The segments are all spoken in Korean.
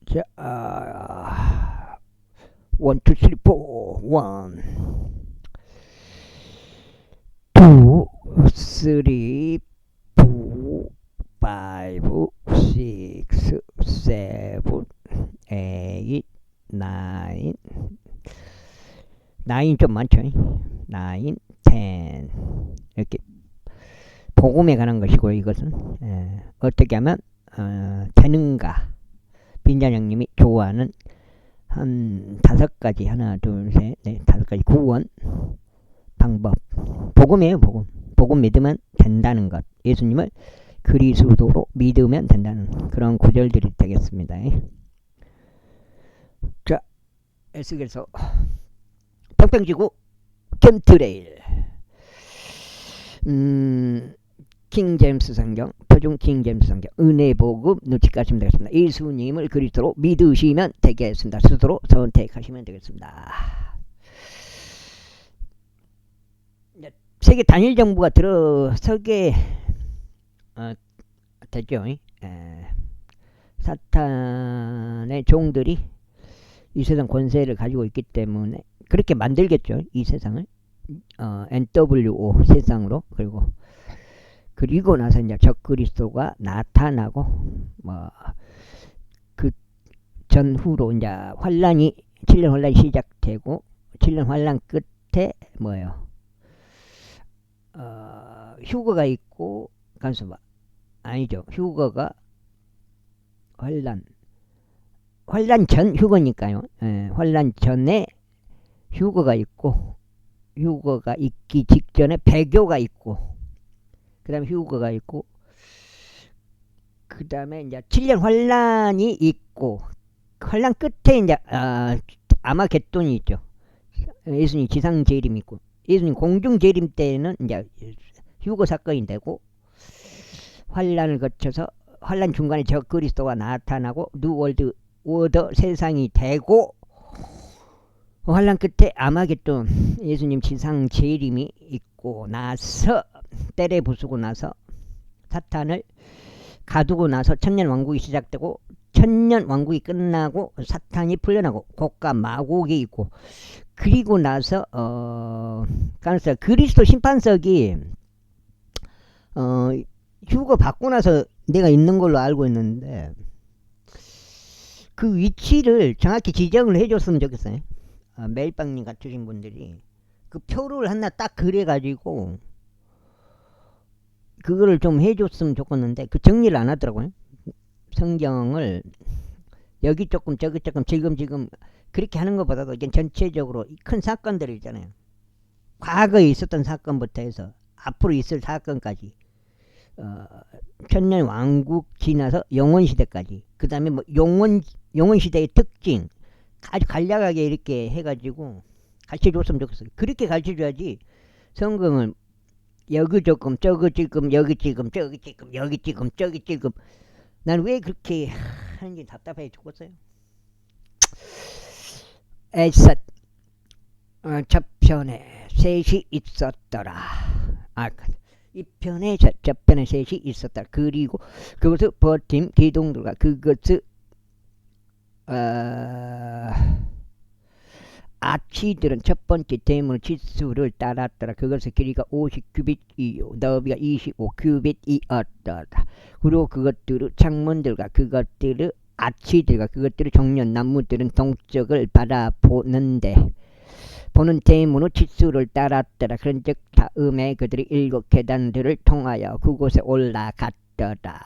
자, 1, 2, 3, 4, 1, 2, 3, 4, 5, 6, 7, 8, 9, 9 좀 많죠? 9, 10 이렇게 복음에 관한 것이고 이것은 어떻게 하면 재능가 빈자장님이 좋아하는 한 5가지 하나 둘셋넷 5가지 구원 방법 복음이에요. 복음 믿으면 된다는 것, 예수님을 그리스도로 믿으면 된다는 그런 구절들이 되겠습니다. 자, 에스겔서 평평지구 캠트레일 킹제임스 성경, 표준 킹제임스 성경, 은혜복음 누치까지면 되겠습니다. 예수님을 그리스도로 믿으시면 되겠습니다. 스스로 선택하시면 되겠습니다. 세계 단일 정부가 들어서게 됐죠. 사탄의 종들이 이 세상 권세를 가지고 있기 때문에 그렇게 만들겠죠. 이 세상을 NWO 세상으로. 그리고 나서 이제 적그리스도가 나타나고 그 전후로 이제 환란이 7년 환란이 시작되고 7년 환란 끝에 휴거가 있고 아니죠. 휴거가 환란 전 휴거니까요. 환란 전에 휴거가 있고 휴거가 있기 직전에 배교가 있고 그 다음에 휴거가 있고 그 다음에 이제 7년 환란이 있고 환란 끝에 이제 아마겟돈이 있죠. 예수님 지상 재림 있고 예수님 공중 재림 때는 이제 휴거 사건이 되고 환란을 거쳐서 환란 중간에 적그리스도가 나타나고 뉴월드 오더 세상이 되고 환란 끝에 아마겟돈 예수님 지상 재림이 있고 나서 때려 부수고 나서 사탄을 가두고 나서 천년 왕국이 시작되고 천년 왕국이 끝나고 사탄이 풀려나고 고가 마국이 있고 그리고 나서 그리스도 심판석이 휴거 받고 나서 내가 있는 걸로 알고 있는데 그 위치를 정확히 지정을 해줬으면 좋겠어요. 매일빵님 같으신 분들이 그 표를 하나 딱 그래가지고 그거를 좀 해줬으면 좋겠는데 그 정리를 안 하더라고요. 성경을 여기 조금 저기 조금 지금 그렇게 하는 것보다도 이제 전체적으로 큰 사건들 있잖아요. 과거에 있었던 사건부터 해서 앞으로 있을 사건까지 천년 왕국 지나서 영원시대까지 그 다음에 영원시대의 특징 아주 간략하게 이렇게 해가지고 가르쳐줬으면 좋겠어요. 그렇게 가르쳐줘야지 성경을 여기 조금 저기 찔끔 여기 찔끔 저기 찔끔 여기 찔끔 저기 찔끔 난 왜 그렇게 하는지 답답해 죽겠어요. 에삿 첫 편에 셋이 있었더라. 이 편에 첫 편에 셋이 있었다. 그리고 그것을 버팀 기둥들과 그것을 아치들은 첫 번째 대문 지수를 따랐더라. 그것의 길이가 50규빗이요 너비가 25규빗이었더라. 그리고 그것들의 창문들과 그것들의 아치들과 그것들의 정년 나무들은 동쪽을 바라보는데 보는 대문의 지수를 따랐더라. 그런즉 다음에 그들이 7 계단들을 통하여 그곳에 올라갔더라.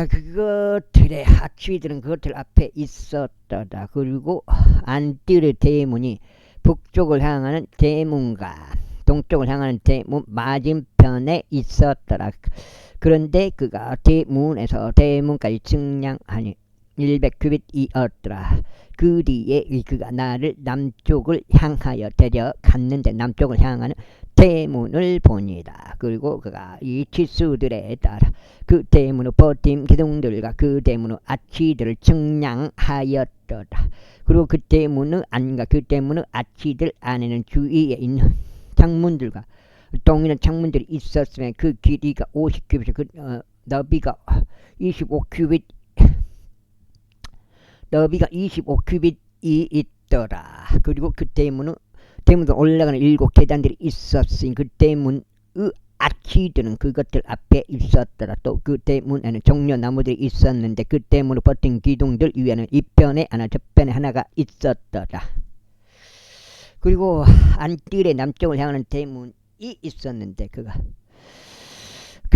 그것들의 하치들은 그것들 앞에 있었더라. 그리고 안뜰의 대문이 북쪽을 향하는 대문과 동쪽을 향하는 대문 맞은편에 있었더라. 그런데 그가 대문에서 대문까지 측량하니 100규빗이었더라. 그 뒤에 그가 나를 남쪽을 향하여 데려갔는데 남쪽을 향하는 대문을 보니라. 그리고 그가 이 지수들에 따라 그 대문의 버팀 기둥들과 그 대문의 아치들을 측량하였더라. 그리고 그 대문의 안과 그 대문의 아치들 안에는 주위에 있는 창문들과 동일한 창문들이 있었으며 그 길이가 50규빗 그 너비가 25규빗 너비가 25큐빗이 있더라. 그리고 그 대문도 올라가는 7계단들이 있었으니 그 대문의 아치들은 그것들 앞에 있었더라. 또 그 대문에는 종려나무들이 있었는데 그 대문으로 버틴 기둥들 위에는 이편에 하나 저편에 하나가 있었더라. 그리고 안뜰의 남쪽을 향하는 대문이 있었는데 그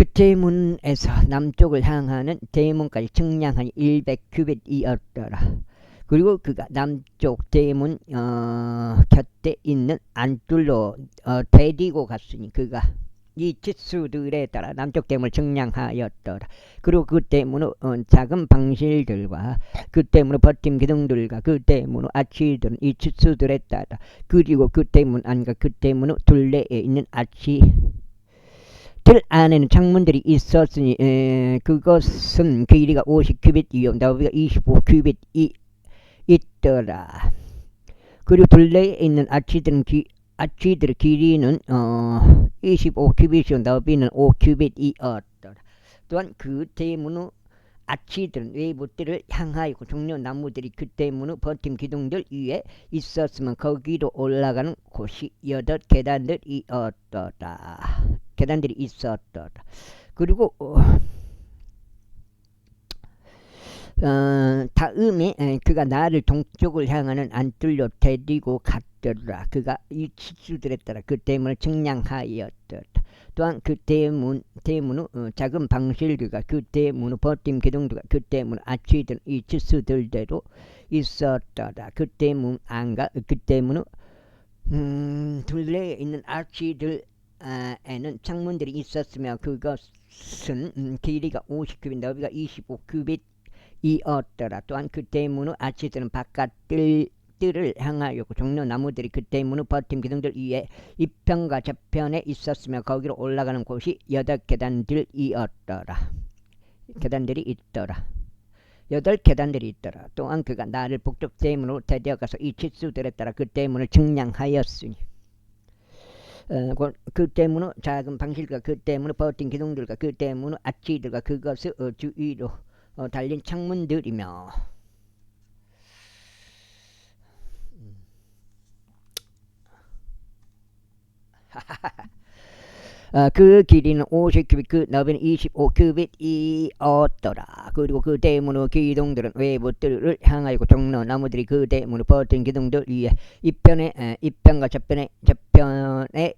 대문에서 남쪽을 향하는 대문까지 측량하니 100큐빗이었더라. 그리고 그가 남쪽 대문 곁에 있는 안뜰로 데리고 갔으니 그가 이 치수들에 따라 남쪽 대문을 측량하였더라. 그리고 그 대문의 작은 방실들과 그 대문의 버팀 기둥들과 그 대문의 아치들은 이 치수들에 따라 그리고 그 대문 안과 그 대문의 둘레에 있는 아치 들 안에는 창문들이 있었으니 그것은 길이가 50큐빗이요 너비가 25큐빗이 있더라. 그리고 둘레에 있는 아치들의 길이는 25큐빗이요 너비는 5큐빗이었더라. 또한 그 대문의 아치들은 외부들을 향하였고 종려나무들이 그 대문의 버팀 기둥들 위에 있었으면 거기로 올라가는 곳이 8계단들이었더라. 계단들이 있었더라. 그리고 다음에 그가 나를 동쪽을 향하는 안뜰로 데리고 갔더라. 그가 이 치수들에 따라 그 대문을 측량하였더라. 또한 그 대문의 작은 방실들과 그 대문의 버팀 기둥들과 그 대문 아치들 이 치수들대로 있었더라. 그 대문 안과 그 대문의 둘레에 있는 아치들 에는 창문들이 있었으며 그것은 길이가 50큐빗 너비가 25큐빗이었더라. 또한 그 대문의 아치들은 바깥뜰을 향하였고 종려나무들이 그 대문의 버팀 기둥들 위에 이편과 저편에 있었으며 거기로 올라가는 곳이 8계단들이었더라. 계단들이 있더라. 8계단들이 있더라. 또한 그가 나를 북쪽 대문으로 데려가서 이 치수들에 따라 그 대문을 측량하였으니 그 대문의 작은 방실과 그 대문의 버틴 기둥들과 그 대문의 아치들과 그것의 주위로 달린 창문들이며 그 길이는 50큐빗 그 너비는 25큐빗이었더라. 그리고 그 대문의 기둥들은 외부뜰을 향하였고 종려나무들이 그 대문의 버틴 기둥들 위에 이편과 저편에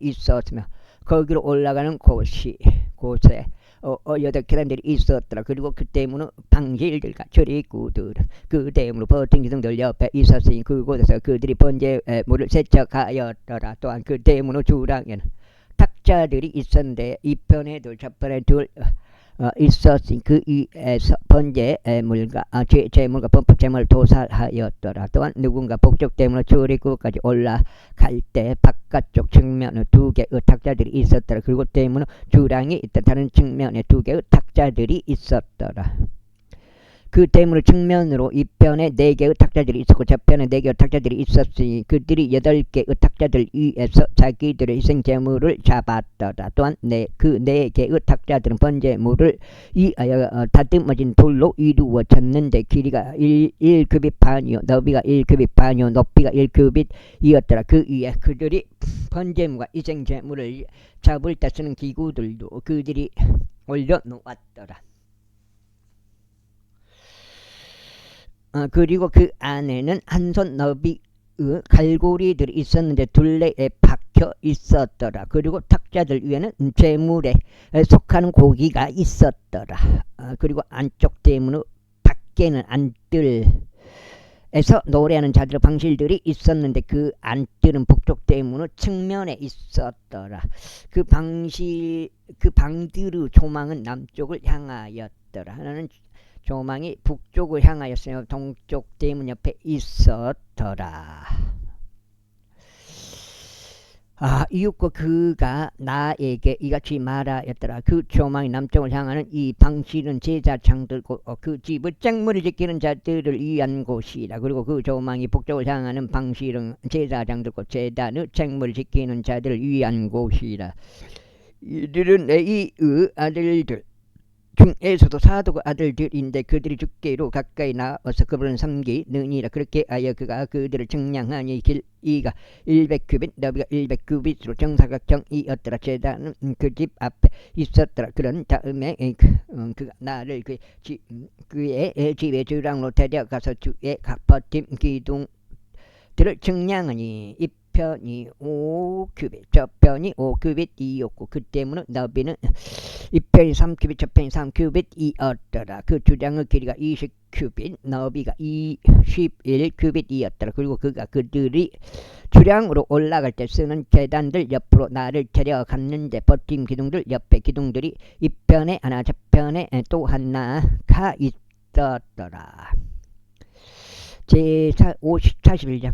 있었으며 거기로 올라가는 곳에 8계단들이 있었더라. 그리고 그 대문의 방실들과 출입구들 그 대문의 버틴 기둥들 옆에 있었으니 그곳에서 그들이 번제물을 세척하였더라. 또한 그 대문의 주랑에는 탁자들이 있었는데 이편에 둘 저편에 둘 있었으니 그 위에서 번제물과 제물과 범법제물을 도살하였더라. 또한 누군가 북쪽 대문의 출입구까지 올라갈 때 바깥쪽 측면에 2개의 탁자들이 있었더라. 그리고 대문의 주랑이 있던 다른 측면에 2개의 탁자들이 있었더라. 그 대문의 측면으로 이편에 4개의 탁자들이 있었고 저편에 4개의 탁자들이 있었으니 그들이 8개의 탁자들 위에서 자기들의 희생제물을 잡았더라. 또한 그 4개의 탁자들은 번제물을 위하여 다듬어진 돌로 이루어졌는데 길이가 1큐빗 반이요 너비가 1큐빗 반이요 높이가 1큐빗이었더라. 그 위에 그들이 번제물과 희생제물을 잡을 때 쓰는 기구들도 그들이 올려놓았더라. 그리고 그 안에는 한 손 너비의 갈고리들이 있었는데 둘레에 박혀 있었더라. 그리고 탁자들 위에는 제물에 속하는 고기가 있었더라. 그리고 안쪽 대문의 밖에는 안뜰에서 노래하는 자들의 방실들이 있었는데 그 안뜰은 북쪽 대문의 측면에 있었더라. 그 방들의 조망은 남쪽을 향하였더라. 하나는 조망이 북쪽을 향하였으며 동쪽 대문 옆에 있었더라. 이웃과 그가 나에게 이같이 말하였더라. 그 조망이 남쪽을 향하는 이 방실은 제사장들고 그 집을 쟁물을 지키는 자들을 위한 곳이라. 그리고 그 조망이 북쪽을 향하는 방실은 제사장들고 제단의 쟁물을 지키는 자들을 위한 곳이라. 이들은 레위의 아들들 중에서도 사독의 아들들인데 그들이 주께로 가까이 나와서 그분을 섬기느니라. 그렇게 하여 그가 그들을 측량하니 길이가 100규빗 너비가 100규빗으로 정사각형이었더라. 제단은 그 집 앞에 있었더라. 그런 다음에 그가 나를 그의 집에 주랑으로 데려가서 주의 버팀 기둥들을 측량하니 이 편이 5규빗 저편이 5규빗이었고 그 때문에 너비는 이 편이 3규빗 저편이 3규빗이었더라. 그 주장의 길이가 20규빗 너비가 21규빗이었더라. 그리고 그가 그들이 주량으로 올라갈 때 쓰는 계단들 옆으로 나를 데려갔는데 버팀 기둥들 옆에 기둥들이 이 편에 하나 저편에 또 하나가 있었더라. 제41장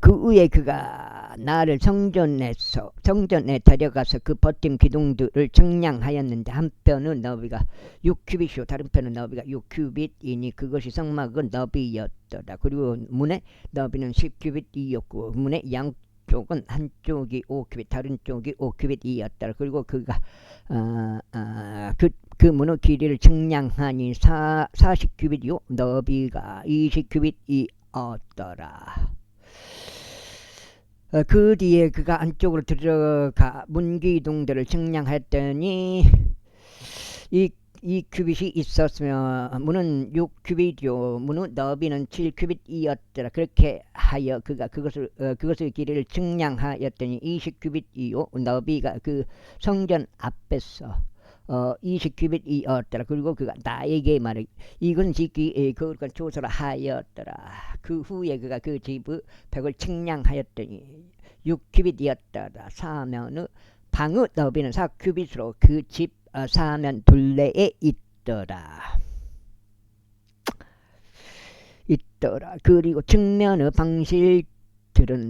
그 후에 그가 나를 성전에 데려가서 그 버팀 기둥들을 측량하였는데 한 편은 너비가 6규빗이요 다른 편은 너비가 6규빗이니 그것이 성막은 너비였더라. 그리고 문의 너비는 10규빗이었고 문의 양쪽은 한쪽이 5규빗 다른 쪽이 5규빗이었더라. 그리고 그가 그 문의 길이를 측량하니 40규빗이요 너비가 20규빗이었더라. 그 뒤에 그가 안쪽으로 들어가 문기둥들을 측량했더니 이 큐빗이 있었으며 문은 6큐빗이요 문의 너비는 7큐빗이었더라. 그렇게 하여 그가 그것의 길이를 측량하였더니 20큐빗이요 너비가 그 성전 앞에서 20큐빗이었더라. 그리고 그가 나에게 말해 이건 짓기 그걸 조서를 하였더라. 그 후에 그가 그 집의 벽을 측량하였더니 6큐빗이었더라. 사면의 방의 너비는 4큐빗으로 그 집 사면 둘레에 있더라. 그리고 측면의 방실들은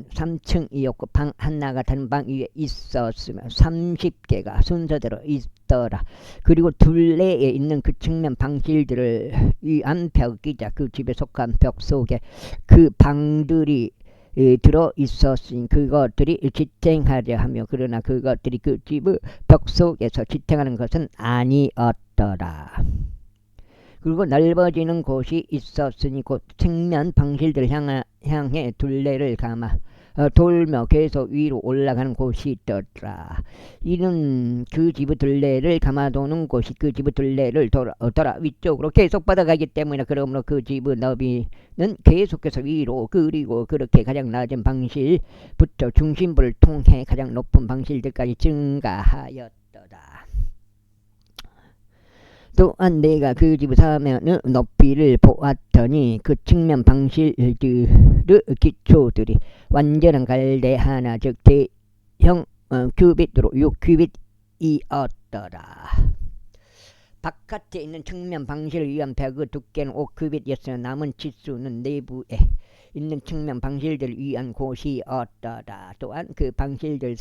3층이었고 방 하나가 다른 방 위에 있었으며 30개가 순서대로 있더라. 그리고 둘레에 있는 그 측면 방실들을 위한 벽이자 그 집에 속한 벽 속에 그 방들이 들어 있었으니 그것들이 지탱하려 하며 그러나 그것들이 그 집의 벽 속에서 지탱하는 것은 아니었더라. 그리고 넓어지는 곳이 있었으니 곧 측면 방실들을 향해 둘레를 감아 돌며 계속 위로 올라가는 곳이 있더라. 이는 그 집의 둘레를 감아도는 곳이 그 집의 둘레를 돌아 위쪽으로 계속 뻗어가기 때문에 그러므로 그 집의 너비는 계속해서 위로 그리고 그렇게 가장 낮은 방실부터 중심부를 통해 가장 높은 방실들까지 증가하였더라. 또한 내가 그 집의 사면의 높이를 보았더니 그 측면 방실들의 기초들이 완전한 갈대 하나 즉 대형 큐빗으로 6큐빗이었더라. 바깥에 있는 측면 방실을 위한 벽의 두께는 5큐빗이었으나 남은 치수는 내부에 있는 측면 방실들을 위한 곳이었더라. 또한 그 방실들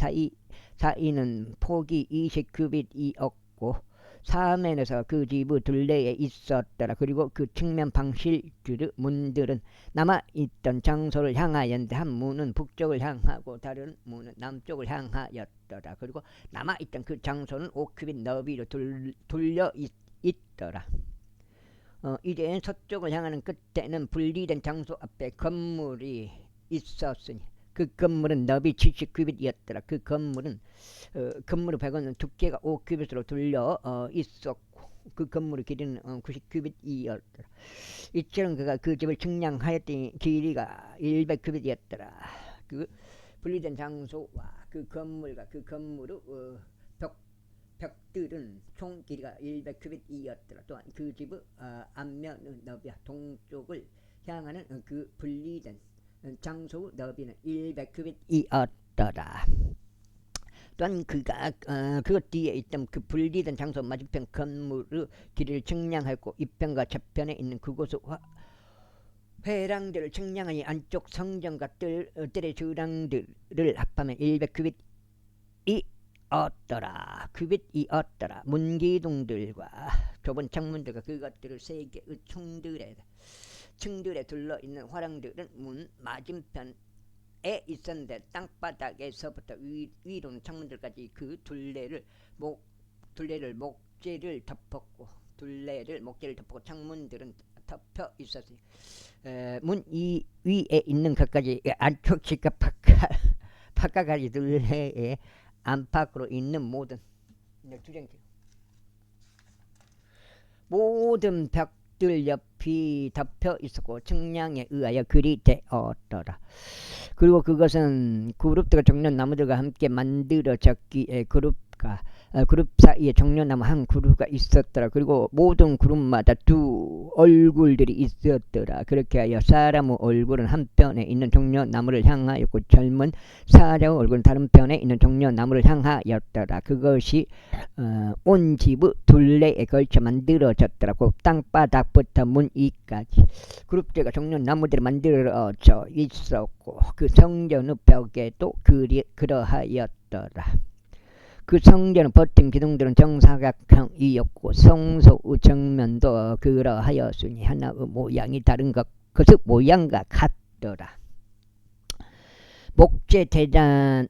사이는 폭이 20큐빗이었고 사면에서 그 집의 둘레에 있었더라. 그리고 그 측면 방실들의 문들은 남아있던 장소를 향하였는데 한 문은 북쪽을 향하고 다른 문은 남쪽을 향하였더라. 그리고 남아있던 그 장소는 5큐빗 너비로 돌려 있더라. 이제 서쪽을 향하는 끝에는 분리된 장소 앞에 건물이 있었으니 그 건물은 너비 70큐빗이었더라. 그 건물의 벽은 두께가 5큐빗으로 둘려 있었고 그 건물의 길이는 90큐빗이었더라. 이처럼 그가 그 집을 측량하였더니 길이가 100큐빗이었더라. 그 분리된 장소와 그 건물과 그 건물의 벽들은 총 길이가 100큐빗이었더라. 또한 그 집의 앞면의 너비와 동쪽을 향하는 그 분리된 장소 너비는 100큐빗이었더라. 또한 그가 그것 뒤에 있던 그 분리된 장소 맞은편 건물의 길이를 측량하였고 이편과 저편에 있는 그곳의 회랑들을 측량하니 안쪽 성전과 뜰의 주랑들을 합하면 100큐빗이었더라. 큐빗이었더라. 문기둥들과 좁은 창문들과 그것들을 세 개의 층들에 둘러 있는 화랑들은 문 맞은편에 있었는데 땅바닥에서부터 위로는 창문들까지 그 둘레를 목재를 덮었고 둘레를 목재를 덮고 창문들은 덮여 있었으니 문 위에 있는 것까지 안쪽 집과 바깥까지 둘레의 안팎으로 있는 모든 모든 벽들 옆이 덮여 있었고 측량에 의하여 그리 되었더라. 그리고 그것은 그룹들과 종려나무들과 함께 만들어졌기에 그룹 사이에 종려나무 한 그루가 있었더라. 그리고 모든 그룹마다 두 얼굴들이 있었더라. 그렇게 하여 사람의 얼굴은 한편에 있는 종려나무를 향하였고 젊은 사자의 얼굴은 다른 편에 있는 종려나무를 향하였더라. 그것이 온 집의 둘레에 걸쳐 만들어졌더라. 그 땅바닥부터 문 위까지 그룹들과 종려나무들이 만들어져 있었고 그 성전의 벽에도 그러하였더라. 그 성전의 버튼 기둥들은 정사각형이었고 성소의 정면도 그러하였으니 하나의 모양이 다른 것의 모양과 같더라. 목재 제단은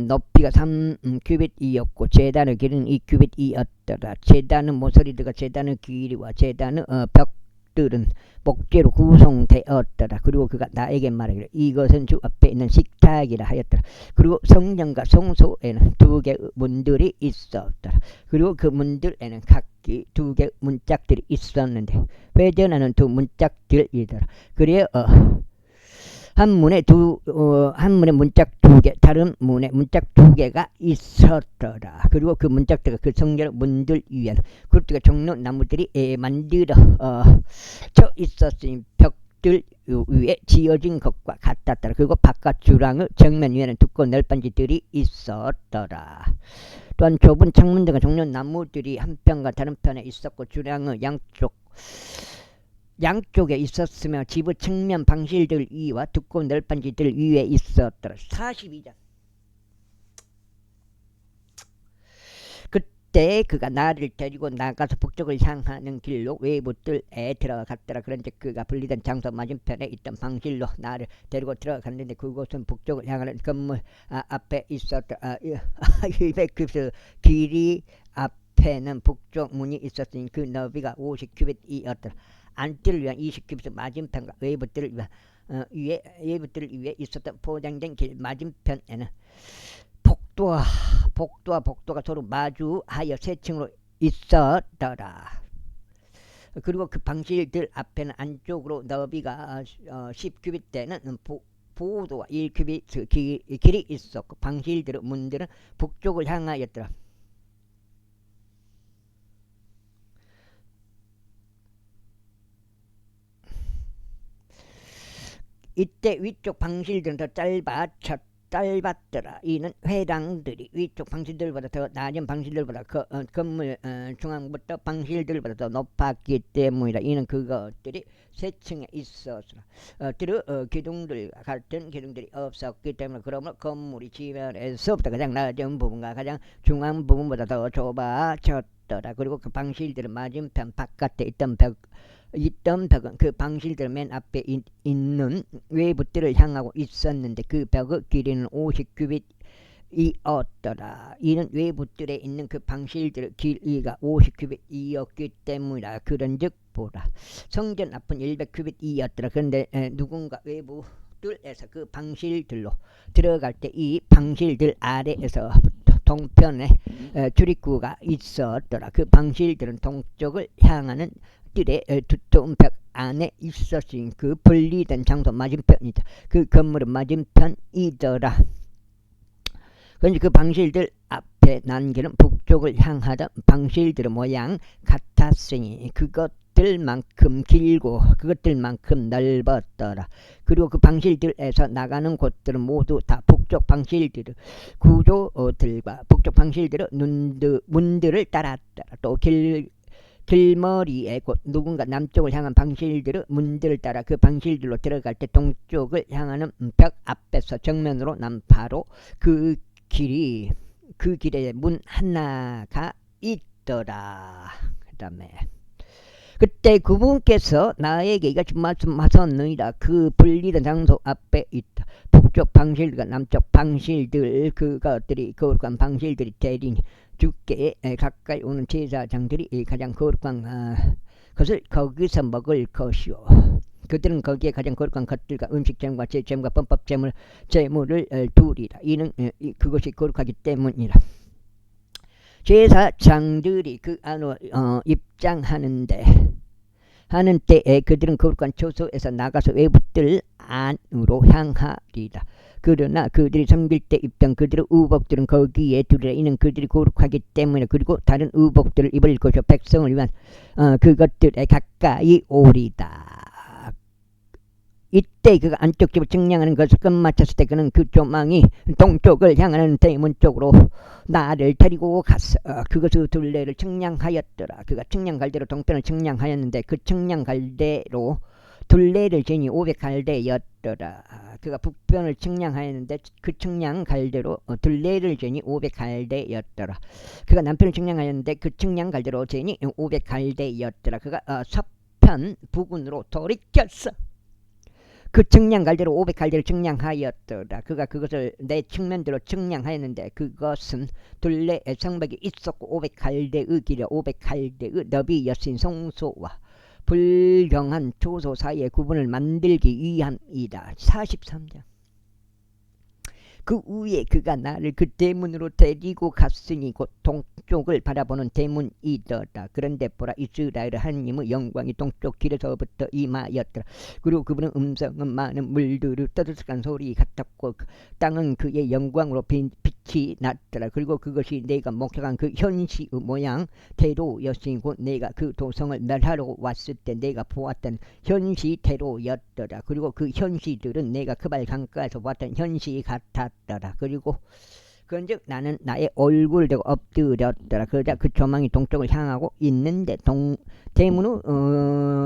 높이가 3규빗이었고 제단의 길이는 2규빗이었더라. 제단의 모서리들과 제단의 길이와 제단의 벽들은 목재로 구성되었더라. 그리고 그가 나에게 말하기를 이것은 주 앞에 있는 식탁이라 하였더라. 그리고 성전과 성소에는 두 개의 문들이 있었더라. 그리고 그 문들에는 각기 두 개의 문짝들이 있었는데 회전하는 두 문짝들이더라. 그래 한 문에 문짝 두 개, 다른 문에 문짝 두 개가 있었더라. 그리고 그 문짝들과 그 성전 문들 위에는 그룹들과 종려나무들이 만들어져 있었으니 벽들 위에 지어진 것과 같았더라. 그리고 바깥 주랑의 정면 위에는 두꺼운 널빤지들이 있었더라. 또한 좁은 창문들과 종려나무들이 한편과 다른 편에 있었고 주랑의 양쪽에 있었으며 집의 측면 방실들 위와 두꺼운 널빤지들 위에 있었더라. 42장. 그때 그가 나를 데리고 나가서 북쪽을 향하는 길로 외부 뜰에 들어갔더라. 그런데 그가 분리된 장소 맞은편에 있던 방실로 나를 데리고 들어갔는데 그곳은 북쪽을 향하는 건물 앞에 있었더라. 그 길이 앞에는 북쪽 문이 있었으니 그 너비가 50규빗이었더라. 안뜰을 위한 20규빗 맞은편과 외부뜰을 위에 있었던 포장된 길 맞은편에는 복도가 서로 마주하여 세 층으로 있었더라. 그리고 그 방실들 앞에는 안쪽으로 너비가 10규빗 되는 보도와 1규빗 길이 있었고 방실들의 문들은 북쪽을 향하였더라. 이때 위쪽 방실들은 더 짧았더라. 이는 회당들이 위쪽 방실들보다 더 낮은 방실들보다 건물 중앙부터 방실들보다 더 높았기 때문이다. 이는 그것들이 세 층에 있었으나 기둥들 같은 기둥들이 없었기 때문에 그러므로 건물이 지면에서부터 가장 낮은 부분과 가장 중앙 부분보다 더 좁아졌더라. 그리고 그 방실들은 맞은편 바깥에 있던 벽은 그 방실들 맨 앞에 있는 외부뜰을 향하고 있었는데 그 벽의 길이는 50규빗이었더라. 이는 외부뜰에 있는 그 방실들의 길이가 50규빗이었기 때문이라. 그런즉 보라, 성전 앞은 100규빗이었더라. 그런데 누군가 외부 뜰에서 그 방실들로 들어갈 때 이 방실들 아래에서 동편에 출입구가 있었더라. 그 방실들은 동쪽을 향하는 뜰의 두꺼운 벽 안에 있었으니 그 분리된 장소 맞은편이다. 그 건물은 맞은편이더라. 그런데 그 방실들 앞에 난 길은 북쪽을 향하던 방실들의 모양 같았으니 그것들만큼 길고 그것들만큼 넓었더라. 그리고 그 방실들에서 나가는 곳들은 모두 다 북쪽 방실들의 구조들과 북쪽 방실들의 문들을 따랐더라. 또 길머리에 곧 누군가 남쪽을 향한 방실들의 문들을 따라 그 방실들로 들어갈 때 동쪽을 향하는 벽 앞에서 정면으로 남파로 그 길에 문 하나가 있더라. 그 다음에 그때 그분께서 나에게 이같이 말씀하셨느니라. 그 분리된 장소 앞에 있다. 북쪽 방실과 남쪽 방실들 그것들이 거룩한 방실들이 대리니 주께 가까이 오는 제사장들이 가장 거룩한 것을 거기서 먹을 것이요. 그들은 거기에 가장 거룩한 것들과 음식제물과 제제물과 범법제물을 두리라. 이는 그것이 거룩하기 때문이라. 제사장들이 그 안으로 입장하는데 하는 때에 그들은 거룩한 처소에서 나가서 외부들 안으로 향하리라. 그러나 그들이 섬길 때 입던 그들의 의복들은 거기에 두리라. 이는 그들이 거룩하기 때문에. 그리고 다른 의복들을 입을 것이요 백성을 위한 그것들에 가까이 오리다. 이때 그가 안쪽 집을 측량하는 것을 끝마쳤을 때 그는 그 조망이 동쪽을 향하는 대문 쪽으로 나를 데리고 갔어. 그것의 둘레를 측량하였더라. 그가 측량갈대로 동편을 측량하였는데 그 측량갈대로 둘레를 재니 500갈대였더라. 그가 북편을 측량하였는데 그 측량갈대로 둘레를 재니 500갈대였더라. 그가 남편을 측량하였는데 그 측량갈대로 재니 500갈대였더라. 그가 서편 부근으로 돌이켰어. 그 측량갈대로 500갈대를 측량하였더라. 그가 그것을 내 측면대로 측량하였는데 그것은 둘레에 성벽이 있었고 500갈대의 길이 500갈대의 너비였으니 성소와 불경한 초소 사이의 구분을 만들기 위함이다. 43장. 그 후에 그가 나를 그 대문으로 데리고 갔으니 곧 동쪽을 바라보는 대문이더라. 그런데 보라, 이스라엘 하나님의 영광이 동쪽 길에서부터 임하였더라. 그리고 그분은 음성은 많은 물들을 떠들썩한 소리 같았고 땅은 그의 영광으로 빛이 났더라. 그리고 그것이 내가 목격한 그 현시의 모양대로였으니 곧 내가 그 도성을 멸하러 왔을 때 내가 보았던 현시대로였더라. 그리고 그 현시들은 내가 그발 강가에서 보았던 현시 같았더라. 그리고 그런즉 나는 나의 얼굴을 대고 엎드렸더라. 그러자 그 조망이 동쪽을 향하고 있는데 대문의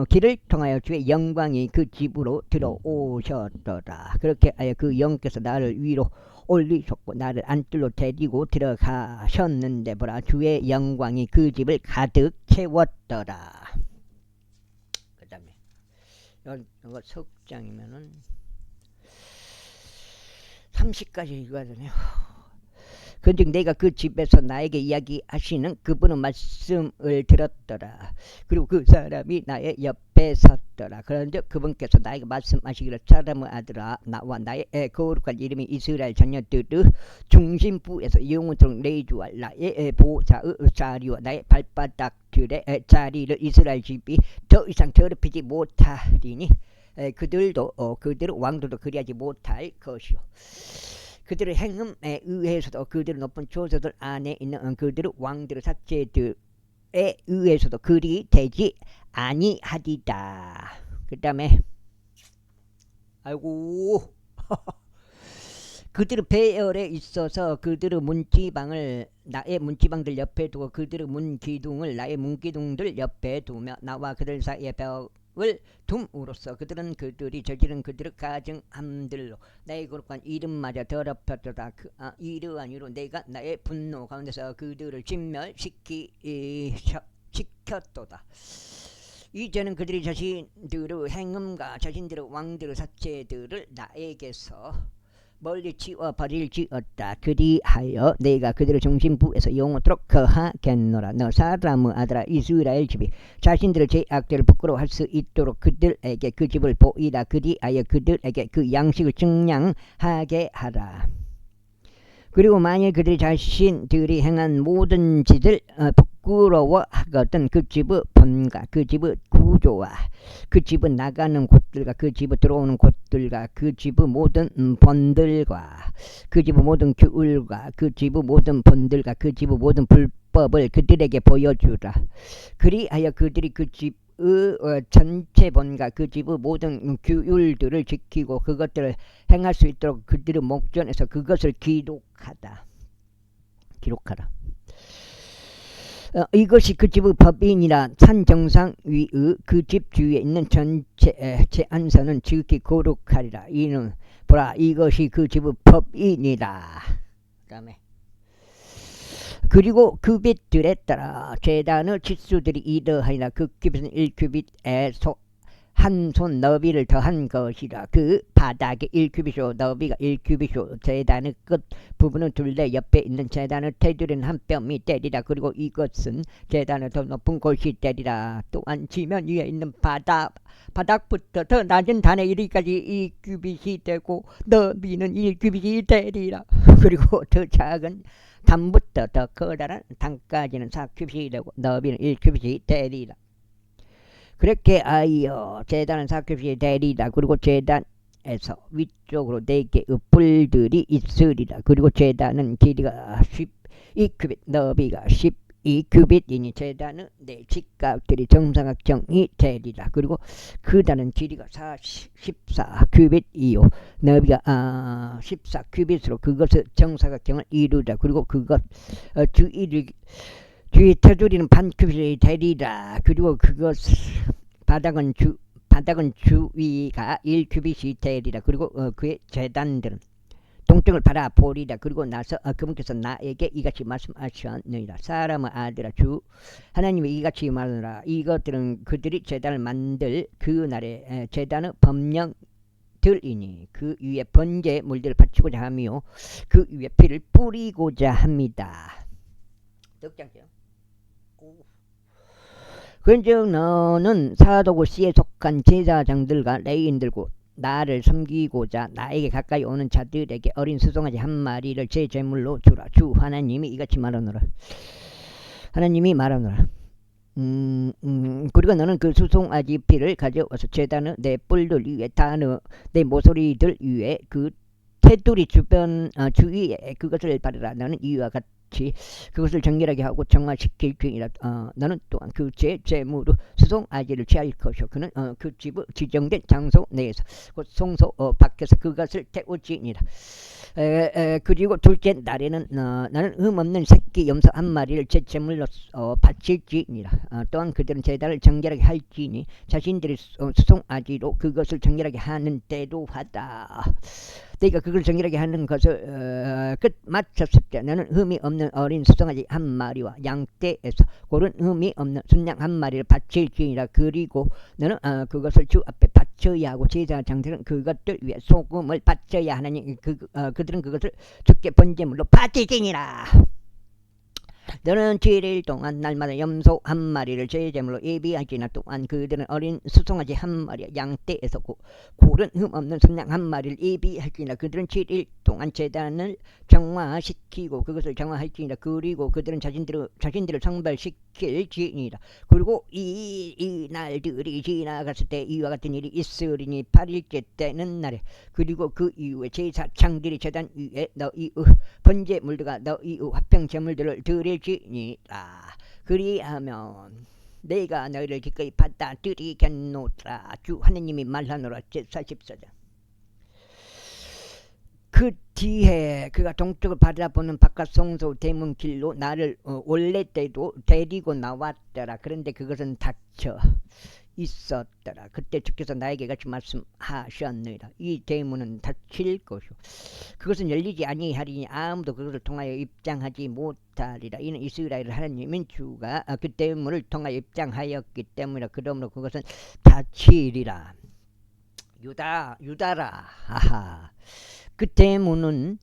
길을 통하여 주의 영광이 그 집으로 들어오셨더라. 그렇게 하여 그 영께서 나를 위로 올리셨고 나를 안뜰로 데리고 들어가셨는데 보라, 주의 영광이 그 집을 가득 채웠더라. 그 다음에 이거 석장이면은 30까지 읽어야 되네요. 그런즉 내가 그 집에서 나에게 이야기하시는 그분의 말씀을 들었더라. 그리고 그 사람이 나의 옆에 섰더라. 그런즉 그분께서 나에게 말씀하시기를, 사람의 아들아, 나와 나의 거룩한 이름이 이스라엘 자녀들의 중심부에서 영원토록 내주할 나의 보좌의 자리와 나의 발바닥들의 자리를 이스라엘 집이 더 이상 더럽히지 못하리니 그들도 그들의 왕들도 그리하지 못할 것이요. 그들의 행음에 의해서도 그들의 높은 조서들 안에 있는 그들의 왕들의 삭제들에 의해서도 그리 되지 아니하리다. 그 다음에 아이고 그들의 배열에 있어서 그들의 문지방을 나의 문지방들 옆에 두고 그들의 문기둥을 나의 문기둥들 옆에 두며 나와 그들 사이에 벽을 둠으로써 그들은 그들이 저지른 그들의 가증함들로 나의 거룩한 이름마저 더럽혔도다. 이러한 이유로 내가 나의 분노 가운데서 그들을 진멸시켰도다. 이제는 그들이 자신들의 행음과 자신들의 왕들의 삭제들을 나에게서 멀리 치워버릴지어다. 그리하여 내가 그들의 중심부에서 영원토록 거하겠노라. 너 사람의 아들아, 이스라엘 집이 자신들의 죄악들을 부끄러워할 수 있도록 그들에게 그 집을 보이라. 그리하여 그들에게 그 양식을 증량하게 하라. 그리고 만일 그들이 자신들이 행한 모든 짓을 부끄러워하거든 그 집의 본과 그 집의 구조와 그 집의 나가는 곳들과 그 집에 들어오는 곳들과 그 집의 모든 본들과 그 집의 모든 규율과 그 집의 모든 본들과 그 집의 모든 불법을 그들에게 보여주라. 그리하여 그들이 그 집 전체 본과 그 집의 모든 규율들을 지키고 그것들을 행할 수 있도록 그들의 목전에서 그것을 기록하라. 이것이 그 집의 법인이라. 산 정상 위의 그 집 주위에 있는 전체 제안서는 지극히 거룩하리라. 이는 보라, 이것이 그 집의 법인이라. 그 다음에 그리고 규빗들에 따라 제단의 치수들이 이러하니라. 그 규빗은 1규빗에 한 손 너비를 더한 것이라. 그 바닥에 1규빗이요 너비가 1규빗이요 제단의 끝 부분은 둘레 옆에 있는 제단을 테두리는 한 뼘이 되리라. 그리고 이것은 제단을 더 높은 곳이 되리라. 또한 지면 위에 있는 바닥부터 더 낮은 단에 이르기까지 2규빗이 되고 너비는 1규빗이 되리라. 그리고 더 작은 단부터 더 커다란 단까지는 4규빗이 되고 너비는 1규빗이 되리라. 그렇게 하여 제단은 4규빗이 되리라. 그리고 제단에서 위쪽으로 4개의 뿔들이 있으리라. 그리고 제단은 길이가 12규빗 너비가 12규빗이니 제단은 네 직각들이 정사각형이 되리라. 그리고 그단은 길이가 14규빗이요 너비가 14규빗으로 그것을 정사각형을 이루라. 그리고 그것 주위 테두리는 반규빗이 되리라. 그리고 그것 바닥은 주위가 1규빗이 되리라. 그리고 그의 제단들은 동쪽을 바라보리라. 그리고 나서 그분께서 나에게 이같이 말씀하셨느니라. 사람의 아들아 주 하나님이 이같이 말하노라. 이것들은 그들이 제단을 만들 그날에 제단의 법령들이니 그 위에 번제 물들을 바치고자 하며 그 위에 피를 뿌리고자 합니다. 덕장죠. 그런즉 너는 사도구 씨에 속한 제사장들과 레위인들고 나를 섬기고자 나에게 가까이 오는 자들에게 어린 수송아지 한 마리를 제 제물로 주라. 주 하나님이 이같이 말하노라. 하나님이 말하노라. 그리고 너는 그 수송아지 피를 가져와서 제단의 내 뿔들 위에 내 모서리들 위에 그 테두리 주변 주위에 그것을 바르라. 너는 이와 같이 그것을 정결하게 하고 정화시킬 중이라. 너는 또한 그 제물로 수송아지를 취할 것이요 그는 그 집의 지정된 장소 내에서 곧 성소 밖에서 그것을 태우지니라. 그리고 둘째 날에는 나는 흠없는 새끼 염소 한 마리를 제 제물로 바칠지니라. 또한 그들은 제단을 정결하게 할지니 자신들이 수송아지로 그것을 정결하게 하는 때로 하다. 내가 그걸 정결하게 하는 것을 끝 마쳤을 때 너는 흠이 없는 어린 수송아지 한 마리와 양떼에서 고른 흠이 없는 순양 한 마리를 바칠지니라. 그리고 너는 그것을 주 앞에 바쳐야 하고 제사장들은 그것들 위에 소금을 바쳐야 하나니 그들은 그것을 주께 번제물로 바치지니라. 너는 7일 동안 날마다 염소 한 마리를 제제물로 예비하지나. 또한 그들은 어린 수송아지 한 마리 양떼에서 고른 흠없는 순양 한 마리를 예비할지니라. 그들은 7일 동안 제단을 정화시키고 그것을 정화할지니라. 그리고 그들은 자신들을 성별시킬지니라. 그리고 이 날들이 지나갔을 때 이와 같은 일이 있으리니 8일째 때는 날에. 그리고 그 이후에 제사장들이 제단 위에 너희 번제물들과 너희 화평 제물들을 드릴지니라. 그리하면 내가 너희를 기꺼이 받아들이겠노라. 주 하느님이 말하노라. 제44장. 그 뒤에 그가 동쪽을 바라보는 바깥 성소 대문 길로 나를 원래 때도 데리고 나왔더라. 그런데 그것은 닫혀 있었더라. 그때 주께서 나에게 같이 말씀하셨느니라. 이 대문은 닫힐 것이요 그것은 열리지 아니하리니 아무도 그것을 통하여 입장하지 못하리라. 이는 이스라엘 하나님인 주가 그 대문을 통하여 입장하였기 때문이라. 그러므로 그것은 닫히리라. 유다라. 아하. 그 대문은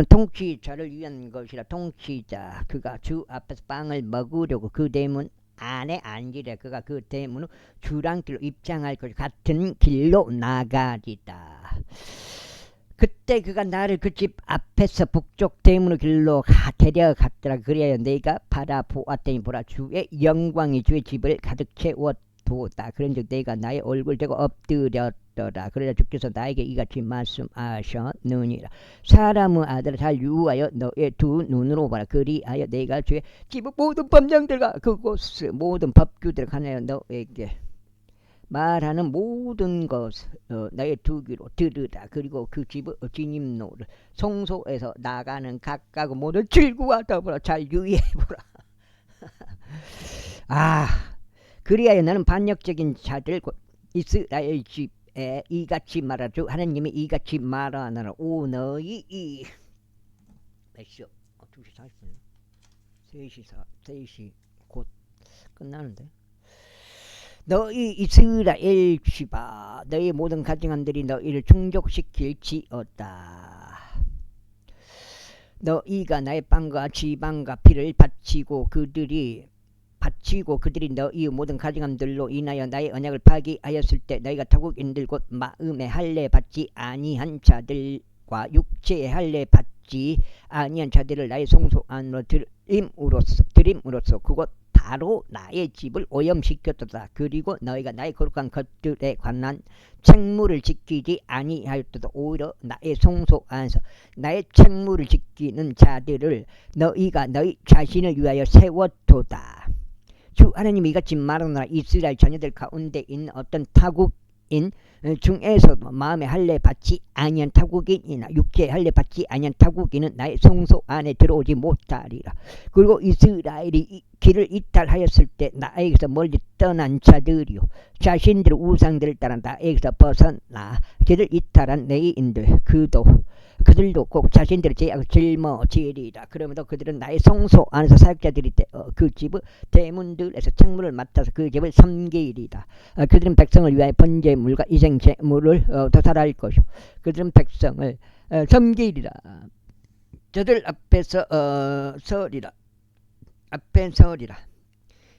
통치자를 위한 것이라. 통치자 그가 주 앞에서 빵을 먹으려고 그 대문 안에 앉으려. 그가 그 대문을 주랑길로 입장할 것 같은 길로 나가리다. 그때 그가 나를 그 집 앞에서 북쪽 대문의 길로 데려갔더라. 그래야 내가 바라보았더니 보라 주의 영광이 주의 집을 가득 채웠도다. 그런즉 내가 나의 얼굴 대고 엎드렸더라. 그러자 주께서 나에게 이같이 말씀하셨느니라. 사람의 아들아 잘 유하여 너의 두 눈으로 봐라. 그리하여 내가 주의 집의 모든 법령들과 그곳의 모든 법규들을 가하여 너에게 말하는 모든 것을 나의 두 귀로 들으라. 그리고 그 집의 진입로를 성소에서 나가는 각각 모든 질구와 더불어 잘 유의해보라. 그리하여 나는 반역적인 자들 곧 이스라엘 집에 이같이 말하죠. 하나님이 이같이 말하노라. 오 너희 몇 시요? 2시 40분 3시 곧 끝나는데 너희 이스라엘 집아 너희 모든 가증함들이 너희를 충족시킬지어다. 너희가 나의 빵과 지방과 피를 바치고 그들이 너희의 모든 가증함들로 인하여 나의 언약을 파기하였을 때 너희가 타국인들 곧 마음의 할례 받지 아니한 자들과 육체의 할례 받지 아니한 자들을 나의 성소 안으로 드림으로써 그곳 바로 나의 집을 오염시켰도다. 그리고 너희가 나의 거룩한 것들에 관한 책무를 지키지 아니하였도다. 오히려 나의 성소 안에서 나의 책무를 지키는 자들을 너희가 너희 자신을 위하여 세웠도다. 주 하나님이 이같이 말하노라. 이스라엘 자녀들 가운데 있는 어떤 타국인 중에서도 마음의 할례 받지 아니한 타국인이나 육체의 할례 받지 아니한 타국인은 나의 성소 안에 들어오지 못하리라. 그리고 이스라엘이 길을 이탈하였을 때 나에게서 멀리 떠난 자들이요 자신들의 우상들을 따라 나에게서 벗어나 길을 이탈한 레위인들 그들도 꼭 자신들의 죄악을 짊어지리라. 그러면서 그들은 나의 성소 안에서 사역자들이 되어 그 집의 대문들에서 책무를 맡아서 그 집을 섬기리라. 그들은 백성을 위하여 번제물과 이생제물을 도살할 것이요 그들은 백성을 섬기리라. 저들 앞에서 서리라.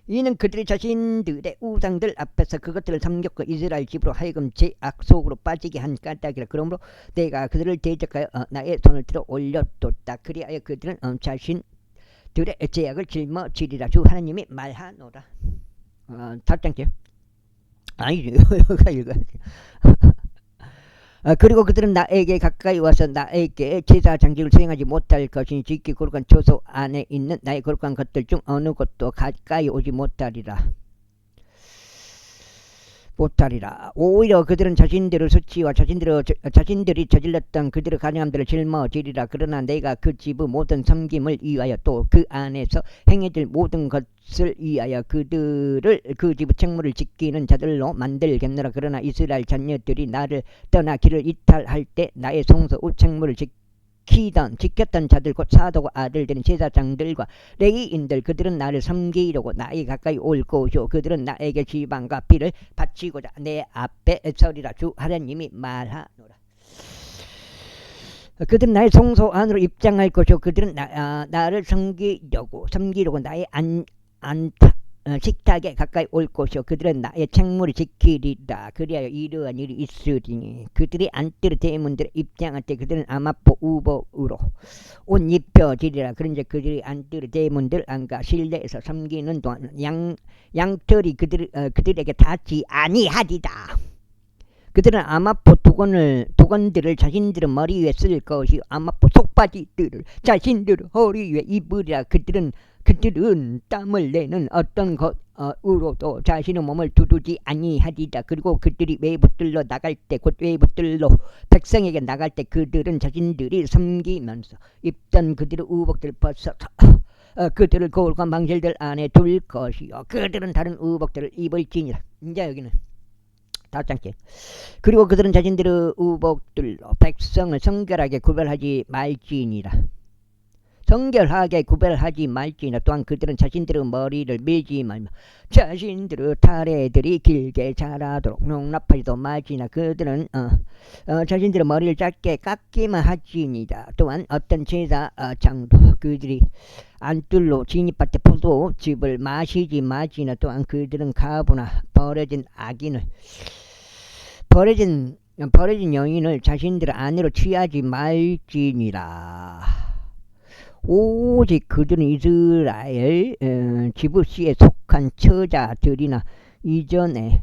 이는 그들이 자신들의 우상들 앞에서 그것들을 섬겼고 이스라엘 집으로 하여금 죄악 속으로 빠지게 한 까닭이라. 그러므로 내가 그들을 대적하여 나의 손을 들어 올렸도다. 그리하여 그들은 자신들의 죄악을 짊어지리라. 주 하나님이 말하노라. 답장게요. 아니죠. 그리고 그들은 나에게 가까이 와서 나에게 제사 장식을 수행하지 못할 것이니 지키 거룩한 처소 안에 있는 나의 거룩한 것들 중 어느 것도 가까이 오지 못하리라. 오히려 그들은 자신들의 수치와 자신들이 저질렀던 그들의 가증함들을 짊어지리라. 그러나 내가 그 집의 모든 섬김을 위하여 또 그 안에서 행해질 모든 것을 위하여 그들을 그 집의 책무를 지키는 자들로 만들겠노라. 그러나 이스라엘 자녀들이 나를 떠나 길을 이탈할 때 나의 성소의 책무를 지켰던 자들 곧 사도와 아들들인 제사장들과 레위인들 그들은 나를 섬기려고 나에게 가까이 올 것이요 그들은 나에게 지방과 피를 바치고자 내 앞에 서리라. 주 하나님이 말하노라. 그들은 나의 성소 안으로 입장할 것이요 그들은 나를 섬기려고 나의 식탁에 가까이 올 것이요 그들은 나의 책무를 지키리라. 그리하여 이러한 일이 있으리니 그들이 안뜰의 대문들에 입장할 때 그들은 아마포 우복으로 옷 입혀지리라. 그런즉 그들이 안뜰의 대문들 안과 실내에서 섬기는 동안 양털이 그들에게 닿지 아니하리라. 그들은 아마포 두건들을 자신들의 머리 위에 쓸 것이요 아마포 속바지들을 자신들의 허리 위에 입으리라. 그들은 땀을 내는 어떤 것으로도 자신의 몸을 두르지 아니하리라. 그리고 그들이 외부들로 나갈 때 곧 외부들로 백성에게 나갈 때 그들은 자신들이 섬기면서 입던 그들의 의복들을 벗어서 그들을 거울과 망실들 안에 둘 것이요 그들은 다른 의복들을 입을지니라. 이제 여기는 다섯째. 그리고 그들은 자신들의 의복들로 백성을 성결하게 구별하지 말지니라. 또한 그들은 자신들의 머리를 밀지 말며 자신들의 타래들이 길게 자라도록 농납하지도 말지나. 그들은 자신들의 머리를 짧게 깎기만 하지니다. 또한 어떤 제사장도 그들이 안뜰로 진입할 때 포도즙을 마시지 말지나. 또한 그들은 가부나 버려진 여인을 자신들 안으로 취하지 말지니라. 오직 그들은 이스라엘 지부시에 속한 처자들이나 이전에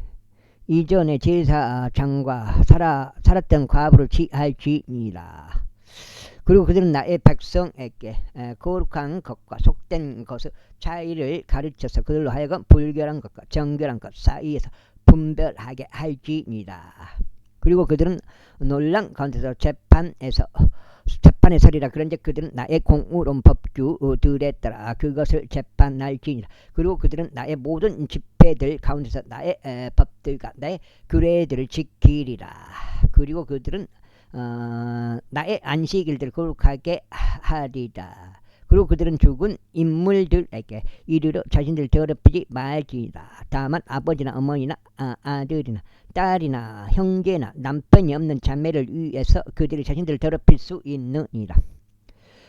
제사장과 살았던 과부를 취할지니라. 그리고 그들은 나의 백성에게 거룩한 것과 속된 것의 차이를 가르쳐서 그들로 하여금 불결한 것과 정결한 것 사이에서 분별하게 할지니라. 그리고 그들은 놀람 가운데서 재판에 서리라. 그런즉 그들은 나의 공의로운 법규들에 따라 그것을 재판할지니라. 그리고 그들은 나의 모든 집회들 가운데서 나의 법들과 나의 규례들을 지키리라. 그리고 그들은 나의 안식일들을 거룩하게 하리라. 그리고 그들은 죽은 인물들에게 이르러 자신들 더럽히지 말지니라. 다만 아버지나 어머니나 아들이나 딸이나 형제나 남편이 없는 자매를 위해서 그들이 자신들을 더럽힐 수 있느니라.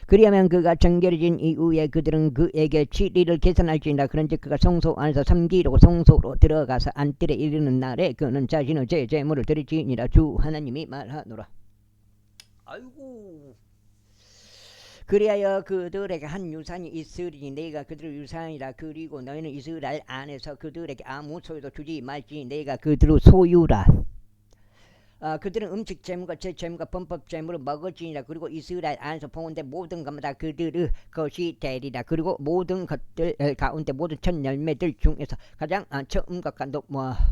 그리하면 그가 정결해진 이후에 그들은 그에게 7일을 계산할지니라. 그런즉 그가 성소 안에서 섬기려고 성소로 들어가서 안뜰에 이르는 날에 그는 자신의 제물을 드릴지니라. 주 하나님이 말하노라. 아이고. 그리하여 그들에게 한 유산이 있으리니 내가 그들의 유산이라. 그리고 너희는 이스라엘 안에서 그들에게 아무 소유도 주지 말지니 내가 그들의 소유라. 그들은 음식 재물과 제 재물과 범법 재물을 먹을지니라. 그리고 이스라엘 안에서 보는데 모든 것마다 그들의 것이 되리라. 그리고 모든 것들 가운데 모든 첫 열매들 중에서 가장 처음 것과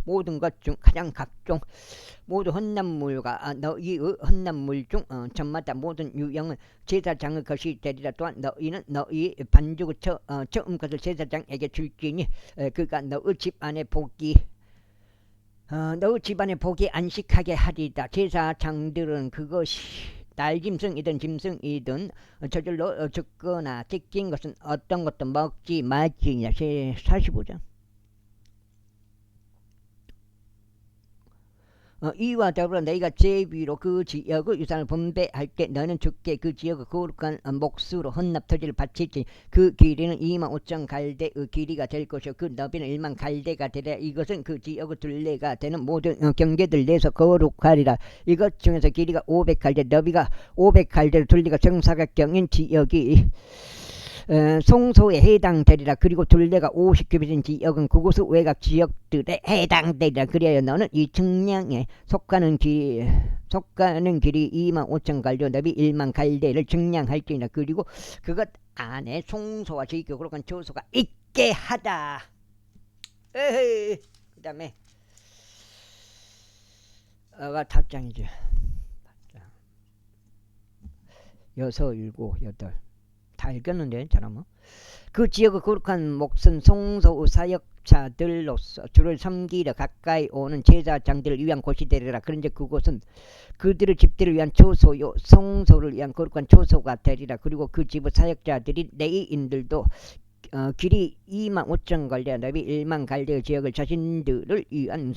모든 것 중 가장 각종 모든 헌납물과 너희의 헌납물 중 전마다 모든 유형은 제사장의 것이 되리라. 또한 너희는 너희 반죽의 처음 것을 제사장에게 줄지니 그가 너희 집 안에 너희 집안에 복이 안식하게 하리다. 제사장들은 그것이 날짐승이든 짐승이든 저절로 죽거나 찢긴 것은 어떤 것도 먹지 말지니라. 45장. 이와 더불어 너희가 제비로 그 지역의 유산을 분배할 때 너는 주께 그 지역의 거룩한 몫으로 헌납 토지를 바칠지. 그 길이는 25,000 갈대의 길이가 될 것이요 그 너비는 1만 갈대가 되리라. 이것은 그 지역의 둘레가 되는 모든 경계들 내서 거룩하리라. 이것 중에서 길이가 500갈대 너비가 500갈대로 둘레가 정사각형인 지역이 성소에 해당되리라. 그리고 둘레가 50규빗인 지역은 그곳의 외곽 지역들에 해당되리라. 그리하여 너는 이 측량에 속가는 길이 25,000 갈대 너비 1만 갈대를 측량할지니라. 그리고 그것 안에 송소와 지교 거룩한 처소가 있게 하다. 그 다음에 답장이죠. 6, 7, 8 다 읽었는데 잘하면 그 지역의 거룩한 몫은 성소 사역자들로서 주를 섬기려 가까이 오는 제사장들을 위한 곳이 되리라. 그런즉 그곳은 그들의 집들을 위한 초소요 성소를 위한 거룩한 초소가 되리라. 그리고 그 집의 사역자들이 레위인들도 길이 25,000 갈대 너비 1만 갈대의 지역을 자신들을 위한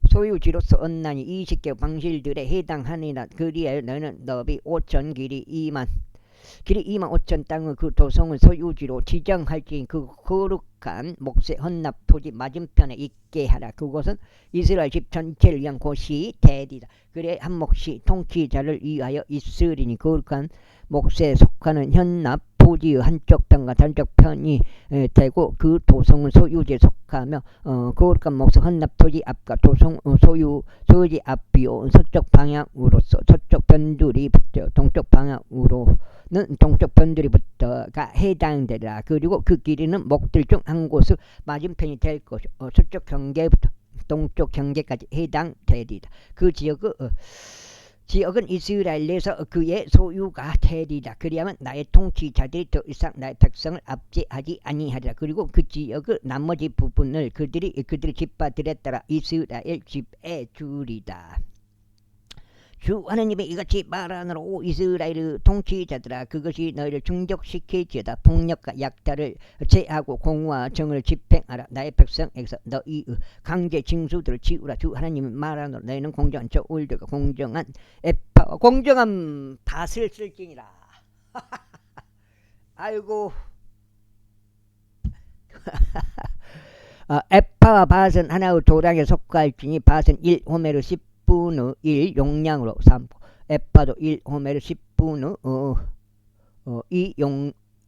소유지로서 얻나니 20개 방실들에 해당하니라. 그리하여 너는 너비 5,000 길이 25,000 땅의 그 도성을 소유지로 지정할지. 그 거룩한 몫의 헌납 토지 맞은편에 있게 하라. 그곳은 이스라엘 집 전체를 위한 곳이 되리라. 그래 한 몫이 통치자를 위하여 있으리니 거룩한 몫에 속하는 헌납 토지의 한쪽 편과 단쪽 편이 되고 그 도성은 소유지에 속하며 거룩한 몫의 헌납 토지 앞과 도성 소유지 앞이요 서쪽 방향으로서 서쪽 변두리 붙어 동쪽 방향으로는 동쪽 변두리 붙어가 해당되리라. 그리고 그 길이는 목들 중 한 곳의 맞은편이 될 것이요 서쪽 경계부터 동쪽 경계까지 해당되리라. 그 지역은 이스라엘 내에서 그의 소유가 되리라. 그리하면 나의 통치자들이 더 이상 나의 백성을 압제하지 아니하리라. 그리고 그 지역의 나머지 부분을 그들의 집파들에 따라 이스라엘 집에 주리다. 주 하나님이 이같이 말하노라. 오 이스라엘의 통치자들아 그것이 너희를 충족시킬지어다. 폭력과 약탈을 제하고 공의와 정을 집행하라. 나의 백성에게서 너희의 강제 징수들을 지우라. 주 하나님이 말하노라. 너희는 공정한 저울들과 공정한 에파와 공정한 밭을 쓸지니라. 아이고 에파와 밭은 하나의 도량에 속할지니 밭은 1호멜의 10분의 1 용량으로 삼고 에파도 1호멜의 10분의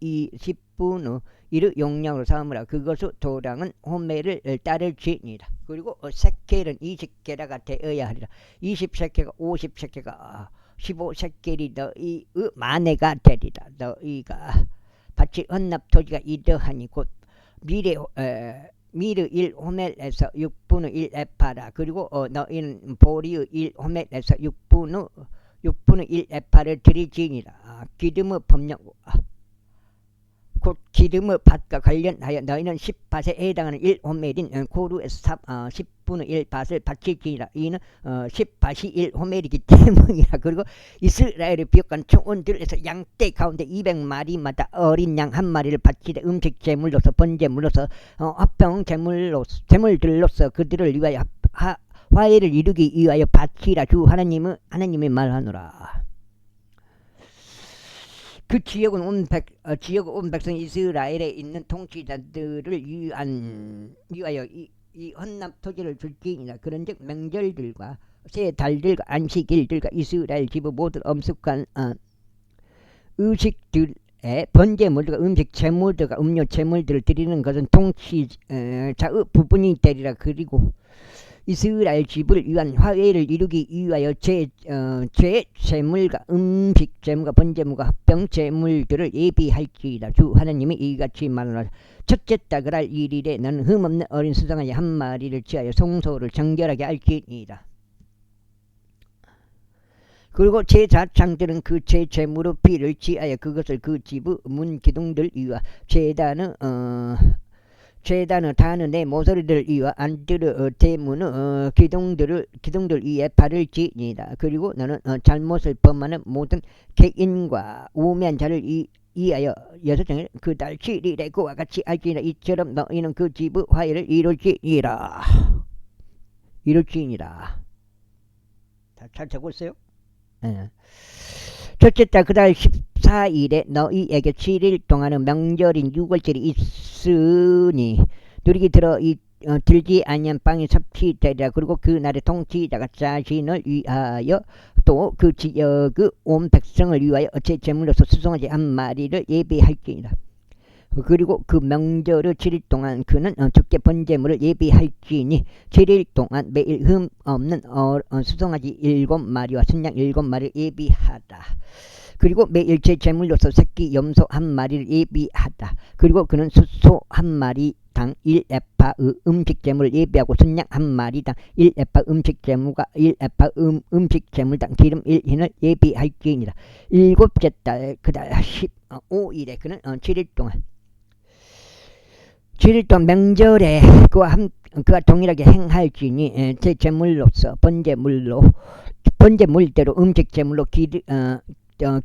10분의 1의 용량으로 삼으라. 그것의 도량은 호멜을 따를지니라. 그리고 세켈은 20게라가 되어야 하리라. 20세켈과 50세켈과 15세켈이 너희의 만회가 되리라. 너희가 바칠 헌납 토지가 이러하니 곧 미르 1호멜에서 6분의 1 에파라. 그리고 너희는 보리의 1호멜에서 6분의 1 에파를 드릴지니라. 기름의 법령 곧 기름의 밭과 관련하여 너희는 10밭에 해당하는 1호멜인 고루에서 10분의 1밭을 바칠지니라. 이는 10밭이 1호멜이기 때문이라. 그리고 이스라엘의 비옥한 총원들에서 양떼 가운데 200마리마다 어린 양 한 마리를 바치되 음식 제물로서 번제물로서 화평 제물들로서 그들을 위하여 화해를 이루기 위하여 바치라. 주 하나님이 말하노라. 그 지역은 온 백성 이스라엘에 있는 통치자들을 위하여 이 헌납 토지를 줄지니라. 그런즉 명절들과 새 달들과 안식일들과 이스라엘 지부 모든 엄숙한 의식들에 번제물들과 음식 제물들과 음료 제물들을 드리는 것은 통치자의 부분이 되리라. 그리고 이스라엘 집을 위한 화해를 이루기 위하여 제 제물과 음식 제물과 번제물과 합병 제물들을 예비할지이다. 주 하나님이 이같이 말하노라. 첫째 달 그날 일일에 너는 흠없는 어린 수송아지 한 마리를 취하여 성소를 정결하게 할지니이다. 그리고 제사장들은 그 제물의 피를 취하여 그것을 그 집의 문 기둥들 위와 제단의 단의 내 모서리들 위와 안뜰의 대문의 기둥들 위에 바를지니이다. 그리고 너는 잘못을 범하는 모든 개인과 우매한 자를 위하여 6장을 그 달 7일에 그와 같이 할지니라. 이처럼 너희는 그 집의 화해를 이룰지니라. 잘 적고 있어요? 첫째 달 그달 14일에 너희에게 7일 동안은 명절인 6월절이 있으니 누리기 들지 아니한 빵이 섭취되리라. 그리고 그 날에 통치자가 자신을 위하여 또 그 지역의 온 백성을 위하여 어째 제물로서 수송아지 한 마리를 예비할지니라. 그리고 그 명절의 7일 동안 그는 주께 번제물을 예비할지니 7일 동안 매일 흠 없는 수송아지 7마리와 순양 7마리를 예비하다. 그리고 매일 제 제물로서 새끼 염소 한 마리를 예비하다. 그리고 그는 숫소 한 마리당 1에파의 음식 제물을 예비하고 순양 한 마리당 1에파 음식 제물과 1에파 음식 제물당 기름 1흰을 예비할지니라. 일곱째 달 그달 15일에 그는 7일 동안 명절에 그와 동일하게 행할지니 제 제물로서 번제물대로 음식 제물로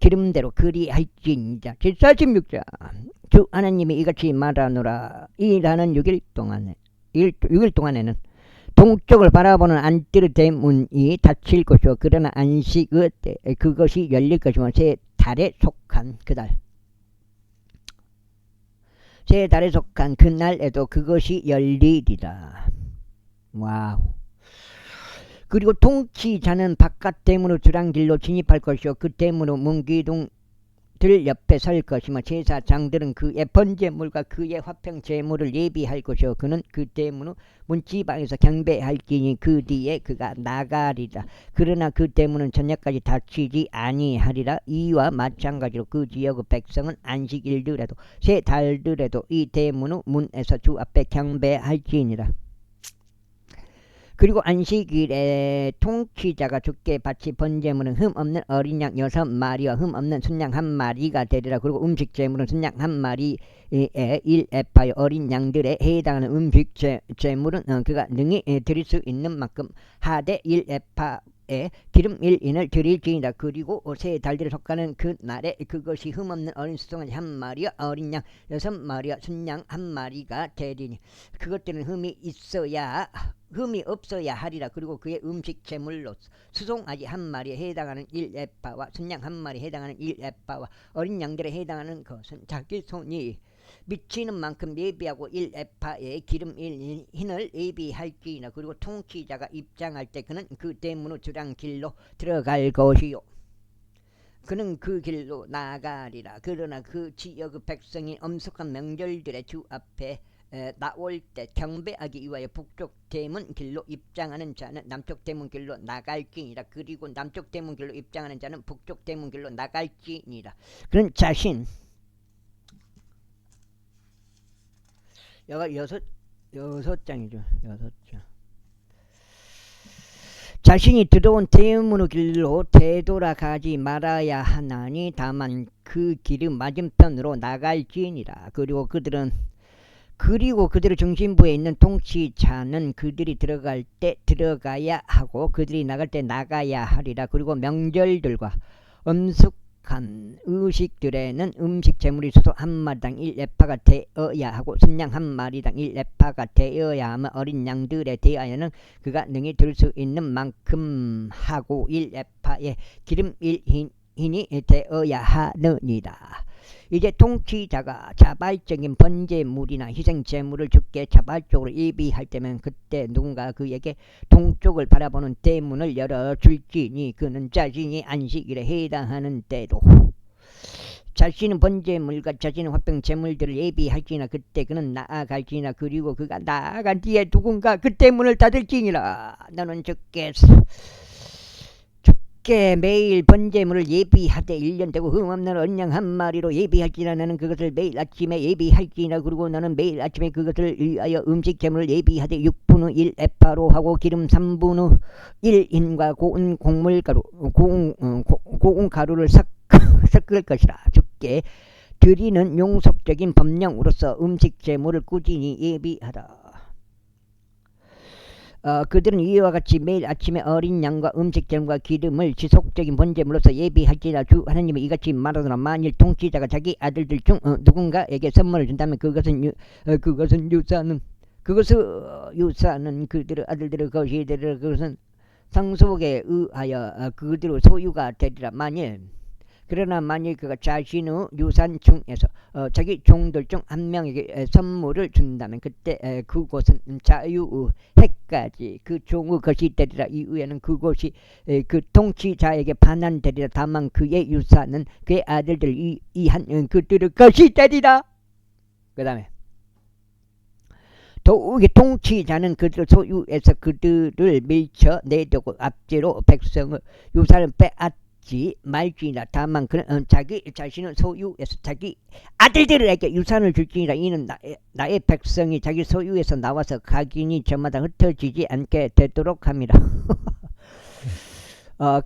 기름대로 그리할지니라. 46장 주 하나님이 이같이 말하노라. 일하는 6일 동안에는 동쪽을 바라보는 안뜰의 대문이 닫힐 것이요 그러나 안식의 때 그것이 열릴 것이며 새 달에 속한 그날에도 그것이 열리리라. 와우. 그리고 통치자는 바깥 대문으로 주랑길로 진입할 것이요 그 대문으로 문기둥들 옆에 설 것이며 제사장들은 그의 번제물과 그의 화평 제물을 예비할 것이요 그는 그 대문으로 문지방에서 경배할지니 그 뒤에 그가 나가리라. 그러나 그 대문은 저녁까지 닫히지 아니하리라. 이와 마찬가지로 그 지역의 백성은 안식일들에도 새 달들에도 이 대문의 문에서 주 앞에 경배할지니라. 그리고 안식일에 통치자가 주께 바치 번제물은 흠없는 어린 양 6마리와 흠없는 순양 한 마리가 되리라. 그리고 음식 제물은 순양 한 마리에 1에파의 어린 양들에 해당하는 음식 제물은 그가 능히 드릴 수 있는 만큼 하되 1에파에 기름 1인을 드릴지니라. 그리고 새 달들에 속하는 그 날에 그것이 흠없는 어린 수송아지 한 마리와 어린 양 6마리와 순양 한 마리가 되리니 그것들은 흠이 없어야 하리라. 그리고 그의 음식 제물로 수송아지 한 마리에 해당하는 1에파와 순양 한 마리에 해당하는 1에파와 어린 양들에 해당하는 것은 자기 손이 미치는 만큼 예비하고 1에파에 기름 1흰을 예비할지니라. 그리고 통치자가 입장할 때 그는 그 대문의 주랑길로 들어갈 것이요 그는 그 길로 나가리라. 그러나 그 지역의 백성이 엄숙한 명절들의 주 앞에 나올 때 경배하기 위하여 북쪽 대문 길로 입장하는 자는 남쪽 대문 길로 나갈지니라. 그리고 남쪽 대문 길로 입장하는 자는 북쪽 대문 길로 나갈지니라. 그런 자신 여섯 장이죠. 6장. 자신이 들어온 대문의 길로 되돌아가지 말아야 하나니 다만 그 길은 맞은편으로 나갈지니라. 그리고 그들의 중심부에 있는 통치자는 그들이 들어갈 때 들어가야 하고 그들이 나갈 때 나가야 하리라. 그리고 명절들과 엄숙한 의식들에는 음식 재물이 소소 한 마리당 1에파가 되어야 하고 순양 한 마리당 1에파가 되어야 하며 어린 양들에 대하여는 그가 능히 들 수 있는 만큼 하고 1에파에 기름 1흰이 되어야 하느니라. 이제 통치자가 자발적인 번제물이나 희생제물을 주께 자발적으로 예비할 때면 그때 누군가 그에게 동쪽을 바라보는 대문을 열어줄지니 그는 자신이 안식일에 해당하는 때로 자신은 번제물과 자신의 화평 제물들을 예비할지나 그때 그는 나아갈지나 그리고 그가 나아간 뒤에 누군가 그 대문을 닫을지니라. 너는 주께 매일 번제물을 예비하되 1년 되고 흠없는 어린 양 한 마리로 예비할지나 너는 그것을 매일 아침에 예비할지나 그리고 너는 매일 아침에 그것을 위하여 음식 제물을 예비하되 6분의 1 에파로 하고 기름 3분의 1인과 고운 곡물가루 고운 가루를 섞을 것이라. 주께 드리는 용속적인 법령으로서 음식 제물을 꾸준히 예비하라. 그들은 이와 같이 매일 아침에 어린 양과 음식 제물과 기름을 지속적인 번제물로서 예비할지라. 주 하나님이 이같이 말하노라. 만일 통치자가 자기 아들들 중 누군가에게 선물을 준다면 그것은 유사는 그들의 아들들의 것이 되리라. 그것은 상속에 의하여 그들의 소유가 되리라. 그러나 만일 그가 자신의 유산 중에서 자기 종들 중 한 명에게 선물을 준다면 그때 그곳은 자유의 해까지 그 종의 것이 되리라. 이후에는 그곳이 그 통치자에게 반환되리라. 다만 그의 유산은 그의 아들들 이한 그들의 것이 되리라. 그 다음에 더욱이 통치자는 그들 소유에서 그들을 밀쳐내려고 압제로 백성의 유산을 빼앗지 말지니라. 다만 그는 자기 자신의 소유에서 자기 아들들에게 유산을 줄지니라. 이는 나의 백성이 자기 소유에서 나와서 각인이 저마다 흩어지지 않게 되도록 함이라.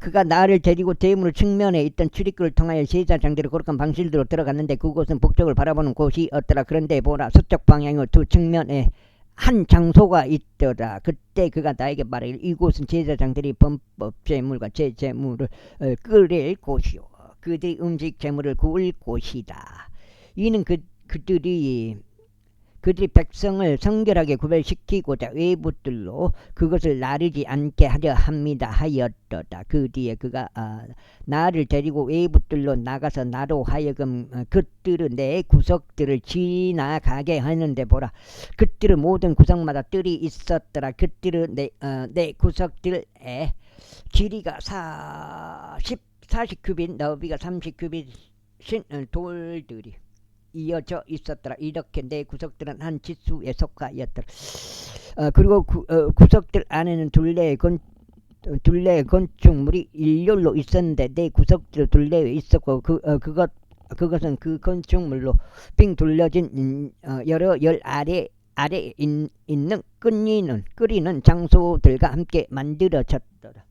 그가 나를 데리고 대문의 측면에 있던 출입구를 통하여 제사장들의 거룩한 방실대로 들어갔는데 그곳은 북쪽을 바라보는 곳이었더라. 그런데 보라, 서쪽 방향의 두 측면에 한 장소가 있더라. 그때 그가 나에게 말하기를 이곳은 제사장들이 범법 제물과 제 제물을 끓일 곳이요 그들이 음식 제물을 구울 곳이다. 이는 그들이 백성을 성결하게 구별시키고자 외부들로 그것을 나르지 않게 하려 합니다 하였더라. 그 뒤에 그가 나를 데리고 외부들로 나가서 나로 하여금 그들의 내 구석들을 지나가게 하는데 보라, 그들의 모든 구석마다 뜰이 있었더라. 그들의 내 구석들에 길이가 40규빗 너비가 30규빗인 돌들이 이어져 있었더라. 이렇게 내 구석들은 한 지수에 속하였더라. 그리고 구석들 안에는 둘레의 건축물이 일렬로 있었는데 내 구석들 둘레에 있었고 그것은 그 건축물로 빙 둘러진 여러 열 아래에 있는 끓이는 장소들과 함께 만들어졌더라.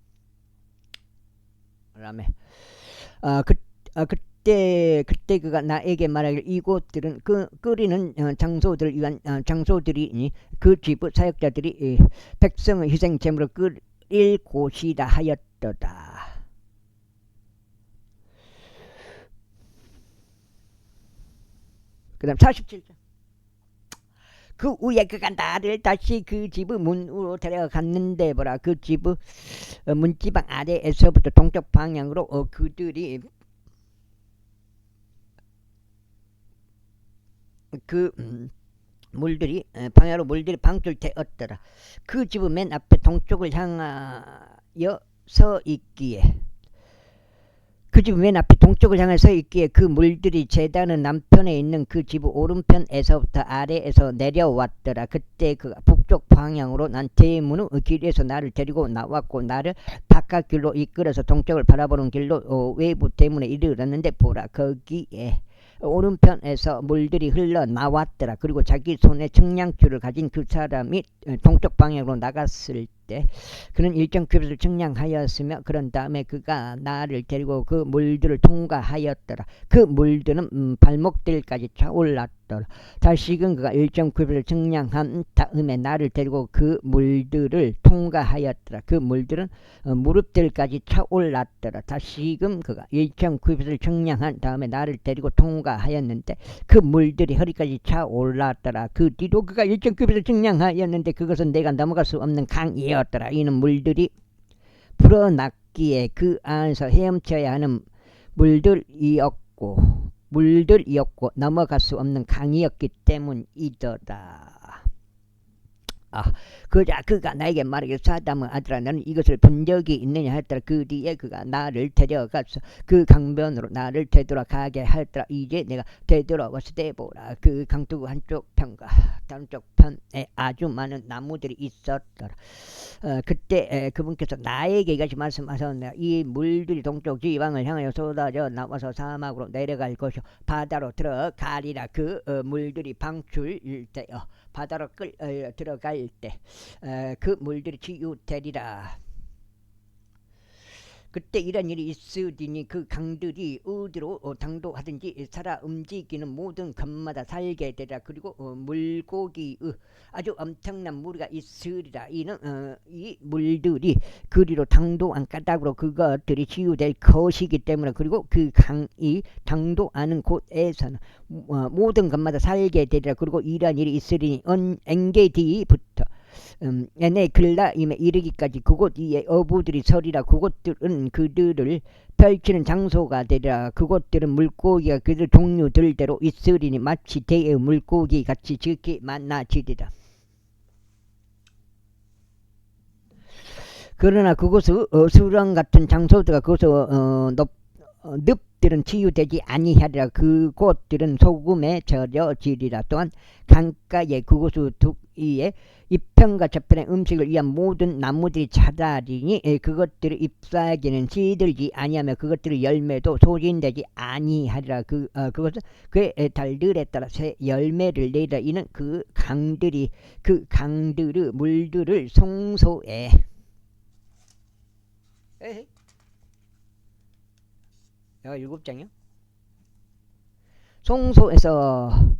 그다음에 그때 그가 나에게 말하기를 이곳들은 그 끓이는 장소들을 위한 장소들이니 그 지부 사역자들이 백성의 희생 제물을 끓일 곳이다 하였더라. 그 다음 47절. 그 후에 그가 나를 다시 그 집의 문으로 데려갔는데 보라, 그 집의 문지방 아래에서부터 동쪽 방향으로 그들이 방야로 물들이 방출되었더라. 그 집은 맨 앞에 동쪽을 향하여 서 있기에 그 물들이 제단의 남편에 있는 그 집 오른편에서부터 아래에서 내려왔더라. 그때 그 북쪽 방향으로 난 대문의 길에서 나를 데리고 나왔고 나를 바깥길로 이끌어서 동쪽을 바라보는 길로 외부 대문에 이르렀는데 보라, 거기에 오른편에서 물들이 흘러나왔더라. 그리고 자기 손에 측량줄을 가진 그 사람이 동쪽 방향으로 나갔을 때 때 그는 일정 큐빗을 측량하였으며 그런 다음에 그가 나를 데리고 그 물들을 통과하였더라. 그 물들은 발목들까지 차올랐더라. 다시금 그가 일정 큐빗을 측량한 다음에 나를 데리고 그 물들을 통과하였더라. 그 물들은 무릎들까지 차올랐더라. 다시금 그가 일정 큐빗을 측량한 다음에 나를 데리고 통과하였는데 그 물들이 허리까지 차올랐더라. 그 뒤로 그가 일정 큐빗을 측량하였는데 그것은 내가 넘어갈 수 없는 강이었더라. 이는 물들이 불어났기에 그 안에서 헤엄쳐야 하는 물들이었고 넘어갈 수 없는 강이었기 때문이더라. 그가 나에게 말하기를 사담의 아들아 너는 이것을 본 적이 있느냐 했더라. 그 뒤에 그가 나를 데려가서 그 강변으로 나를 되돌아가게 하였더라. 이제 내가 되돌아왔을 때 보라 그 강둑 한쪽 편과 다른 쪽 편에 아주 많은 나무들이 있었더라. 그때 그분께서 나에게 이같이 말씀하셨느니라. 이 물들이 동쪽 지방을 향하여 쏟아져 나와서 사막으로 내려갈 것이요 바다로 들어가리라. 그 물들이 방출되어 바다로 들어갈 때 그 물들이 치유되리라. 그때 이런 일이 있으리니 그 강들이 어디로 당도하든지 살아 움직이는 모든 것마다 살게 되리라. 그리고 물고기의 아주 엄청난 무리가 있으리라. 이는 이 물들이 그리로 당도한 까닭으로 그것들이 치유될 것이기 때문에 그리고 그 강이 당도하는 곳에서는 모든 것마다 살게 되리라. 그리고 이런 일이 있으리니 엔게디부터 에네글라임에 이르기까지 그곳 위에 어부들이 서리라. 그곳들은 그들을 펼치는 장소가 되리라. 그곳들은 물고기가 그들 종류들대로 있으리니 마치 대의 물고기 같이 즉히 만나지리라. 그러나 그곳의 수렁 같은 장소들과 그곳의 늪들은 치유되지 아니하리라. 그곳들은 소금에 절여지리라. 또한 강가에 그곳의 둑 위에 이편과 저편의 음식을 위한 모든 나무들이 자라리니 그것들을 잎사귀는 시들지 아니하며 그것들의 열매도 소진되지 아니하리라. 그것은 그의 달들에 따라 새 열매를 내리라. 이는 그 강들의 물들을 송소에 일곱 장이요? 송소에서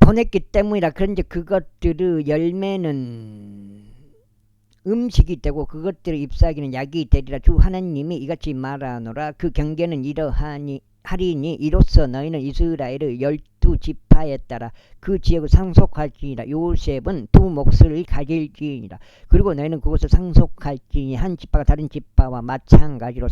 보냈기 때문이라. 그런데 그것들의 열매는 음식이 되고 그것들의 잎사귀는 약이 되리라. 주 하나님이 이같이 말하노라. 그 경계는 이러하리니 이로써 너희는 이스라엘의 12지파에 따라 그 지역을 상속할지니라. 요셉은 두 몫을 가질지니라. 그리고 너희는 그곳을 상속할지니 한 지파가 다른 지파와 마찬가지로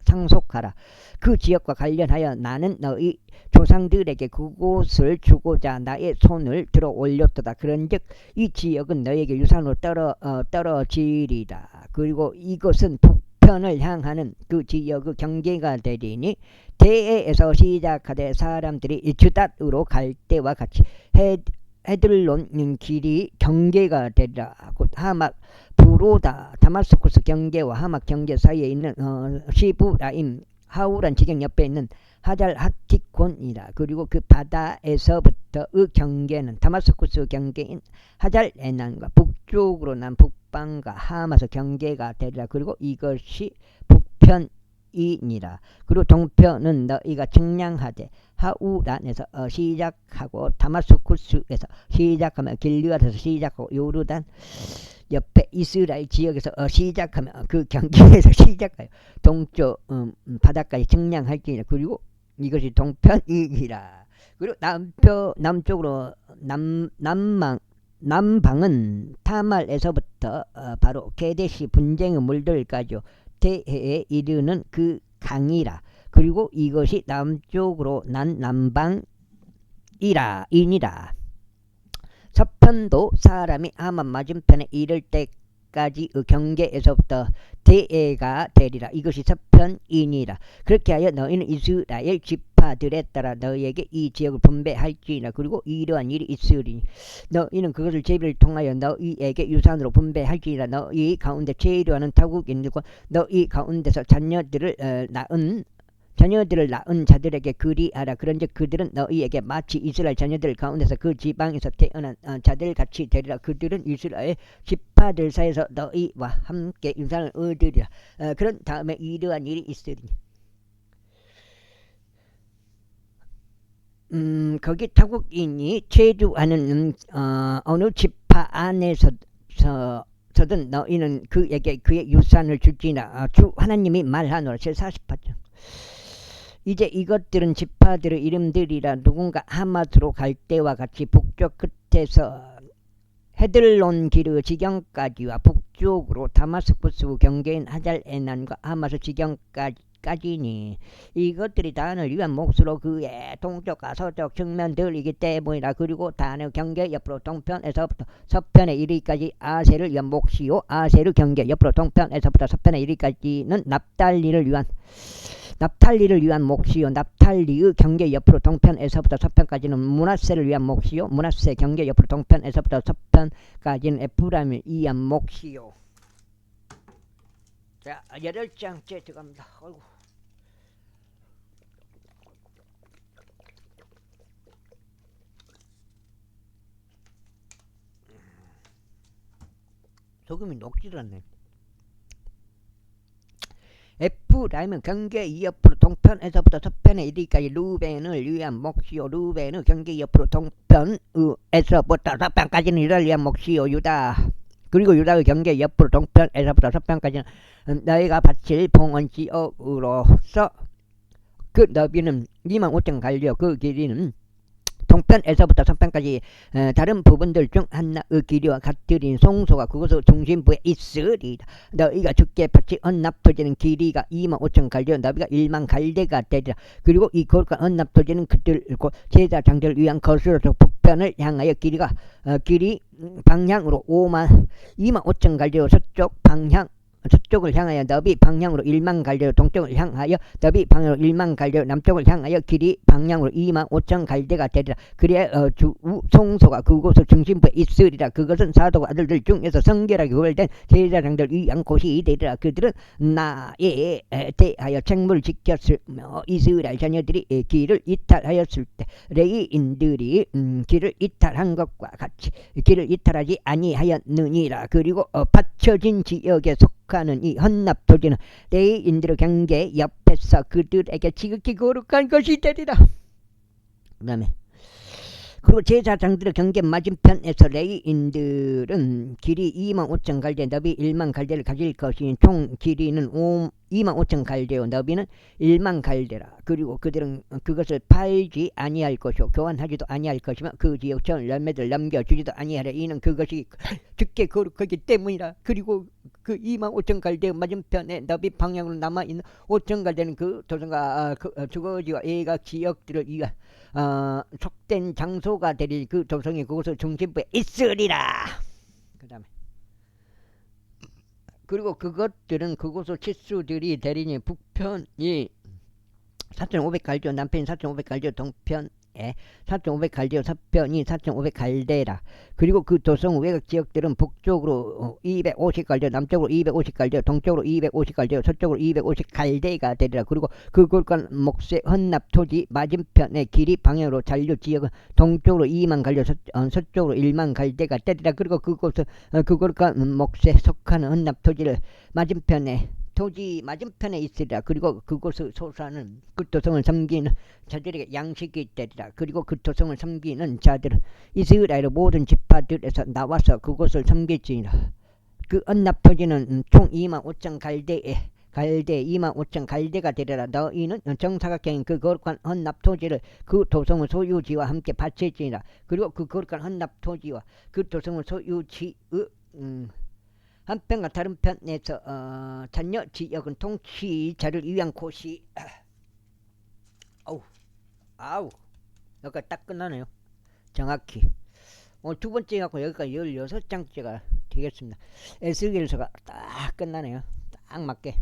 상속하라. 그 지역과 관련하여 나는 너희 조상들에게 그곳을 주고자 나의 손을 들어 올렸도다. 그런즉 이 지역은 너에게 유산으로 떨어지리라. 그리고 이것은 북편을 향하는 그 지역의 경계가 되리니 대에서 시작하되 사람들이 주닷으로 갈 때와 같이 헤들론 길이 경계가 되리라. 곧 하막 브로다 다마스쿠스 경계와 하막 경계 사이에 있는 시브라임 하우란 지경 옆에 있는 하잘 하티콘이라. 그리고 그 바다에서부터의 경계는 다마스쿠스 경계인 하잘 에난과 북쪽으로 난 북방과 하마서 경계가 되리라. 그리고 이것이 북편이니라. 그리고 동편은 너희가 측량하되 하우란에서 시작하고 다마스쿠스에서 시작하며 길르앗에서 시작하고 요르단 옆에 이스라엘 지역에서 시작하며 그 경계에서 시작하여 동쪽 바다까지 측량할지니라. 그리고 이것이 동편이니라. 그리고 남쪽으로 남방은 타말에서부터 바로 게데시 분쟁의 물들까지 대해에 이르는 그 강이라. 그리고 이것이 남쪽으로 난 남방이니라. 서편도 사람이 하만 맞은편에 이를 때까지의 경계에서부터 대해가 되리라. 이것이 서편이니라. 그렇게 하여 너희는 이스라엘 지파들에 따라 너희에게 이 지역을 분배할지니라. 그리고 이러한 일이 있으리니 너희는 그것을 제비를 통하여 너희에게 유산으로 분배할지니라. 너희 가운데 제일하는 타국인들과 너희 가운데서 자녀들을 낳은 자녀들을 낳은 자들에게 그리하라. 그런즉 그들은 너희에게 마치 이스라엘 자녀들 가운데서 그 지방에서 태어난 자들 같이 되리라. 그들은 이스라엘 지파들 사이에서 너희와 함께 유산을 얻으리라. 그런 다음에 이러한 일이 있으리니 거기 타국인이 체류하는 어느 지파 안에서든 너희는 그에게 그의 유산을 줄지나 주 하나님이 말하노라. 제48장. 이제 이것들은 지파들의 이름들이라. 누군가 하맛으로 갈 때와 같이 북쪽 끝에서 헤들론 기르 지경까지와 북쪽으로 다마스쿠스 경계인 하잘에난과 하마스 지경까지니 이것들이 단을 위한 몫으로 그의 동쪽과 서쪽 측면들이기 때문이라. 그리고 단의 경계 옆으로 동편에서부터 서편에 이르기까지 아셀을 위한 몫이요 아셀의 경계 옆으로 동편에서부터 서편에 이르기까지는 납달리를 위한 몫이요 납달리의 경계 옆으로 동편에서부터 서편까지는 므낫세를 위한 몫이요 므낫세 경계 옆으로 동편에서부터 서편까지는 에프라임을 위한 몫이요. 자, 8장째 들어갑니다. 어이구. 소금이 녹지도 않네. 에프라임은 경계 옆으로 동편에서부터 서편에 이르기까지 루벤을 위한 몫이요 루벤의 경계 옆으로 동편에서부터 서편까지는 유다를 위한 몫이요 유다. 그리고 유다의 경계 옆으로 동편에서부터 서편까지는 너희가 바칠 봉헌 지역으로서 그 너비는 25,000 갈려 그 길이는 동편에서부터 서편까지 다른 부분들 중 하나의 길이와 같으린 송소가 그곳의 중심부에 있으리라. 너희가 주께 바치 언납토지는 길이가 25,000 갈려 너비가 10,000 갈대가 되리라. 그리고 이 거룩한 언납토지는 그들 곧 제사장들을 위한 것으로서 북편을 향하여 길이 방향으로 25,000 갈려 서쪽을 향하여 너비 방향으로 10,000 갈대로 동쪽을 향하여 너비 방향으로 10,000 갈대로 남쪽을 향하여 길이 방향으로 25,000 갈대가 되리라. 그래야 송소가 그곳의 중심부에 있으리라. 그것은 사도가 아들들 중에서 성결하게 구별된 제사장들 위한 곳이 되리라. 그들은 나에 대하여 책무를 지켰으며 이스라엘 자녀들이 길을 이탈하였을 때 레위인들이 길을 이탈한 것과 같이 길을 이탈하지 아니하였느니라. 그리고 받쳐진 지역에 속하는 이 헌납토지는 레위인들의 경계 옆에서 그들에게 지극히 거룩한 것이 되리라. 그 다음에 그리고 제사장들의 경계 맞은편에서 레위인들은 길이 25,000 갈대 너비 10,000 갈대를 가질 것이니 총 길이는 25,000 갈대요 너비는 10,000 갈대라. 그리고 그들은 그것을 팔지 아니할 것이요 교환하지도 아니할 것이며 그 지역 전 열매들 남겨주지도 아니하라. 이는 그것이 주께 거룩하기 때문이라. 그리고 그 25,000 갈대 맞은편에 너비 방향으로 남아있는 5,000 갈대는 그 도성과 주거지와 예각 지역들을 위한 속된 장소가 되릴 그 도성이 그곳의 중심부에 있으리라. 그 다음에 그리고 그것들은 그곳의 치수들이 되리니 북편이 4,500 갈대요 남편이 4,500 갈대요 동편에 4,500 갈대요 서편이 4,500 갈대라. 그리고 그 도성 외곽 지역들은 북쪽으로 250 갈대요 남쪽으로 250 갈대요 동쪽으로 250 갈대요 서쪽으로 250 갈대가 되리라. 그리고 그 거룩한 몫의 헌납 토지 맞은편의 길이 방향으로 잔류 지역은 동쪽으로 20,000 갈대요 서쪽으로 10,000 갈대가 되리라. 그리고 그곳은 그 거룩한 몫에 속하는 헌납 토지를 맞은편에 토지 맞은편에 있으리라. 그리고 그곳의 소사는 그 도성을 섬기는 자들에게 양식이 되리라. 그리고 그 도성을 섬기는 자들은 이스라엘의 모든 지파들에서 나와서 그곳을 섬길지니라. 그 언납토지는 총 25,000 갈대 25,000 갈대가 되리라. 너희는 정사각형인 그 거룩한 헌납토지를 그 도성의 소유지와 함께 바칠지니라. 그리고 그 거룩한 헌납토지와 그 도성의 소유지의 한편과 다른 편에서 잔여 지역은 통치자를 위한 곳이 여기까지 딱 끝나네요. 정확히 두 번째 갖고 여기까지 16장째가 되겠습니다. 에스겔서가 딱 끝나네요. 딱 맞게.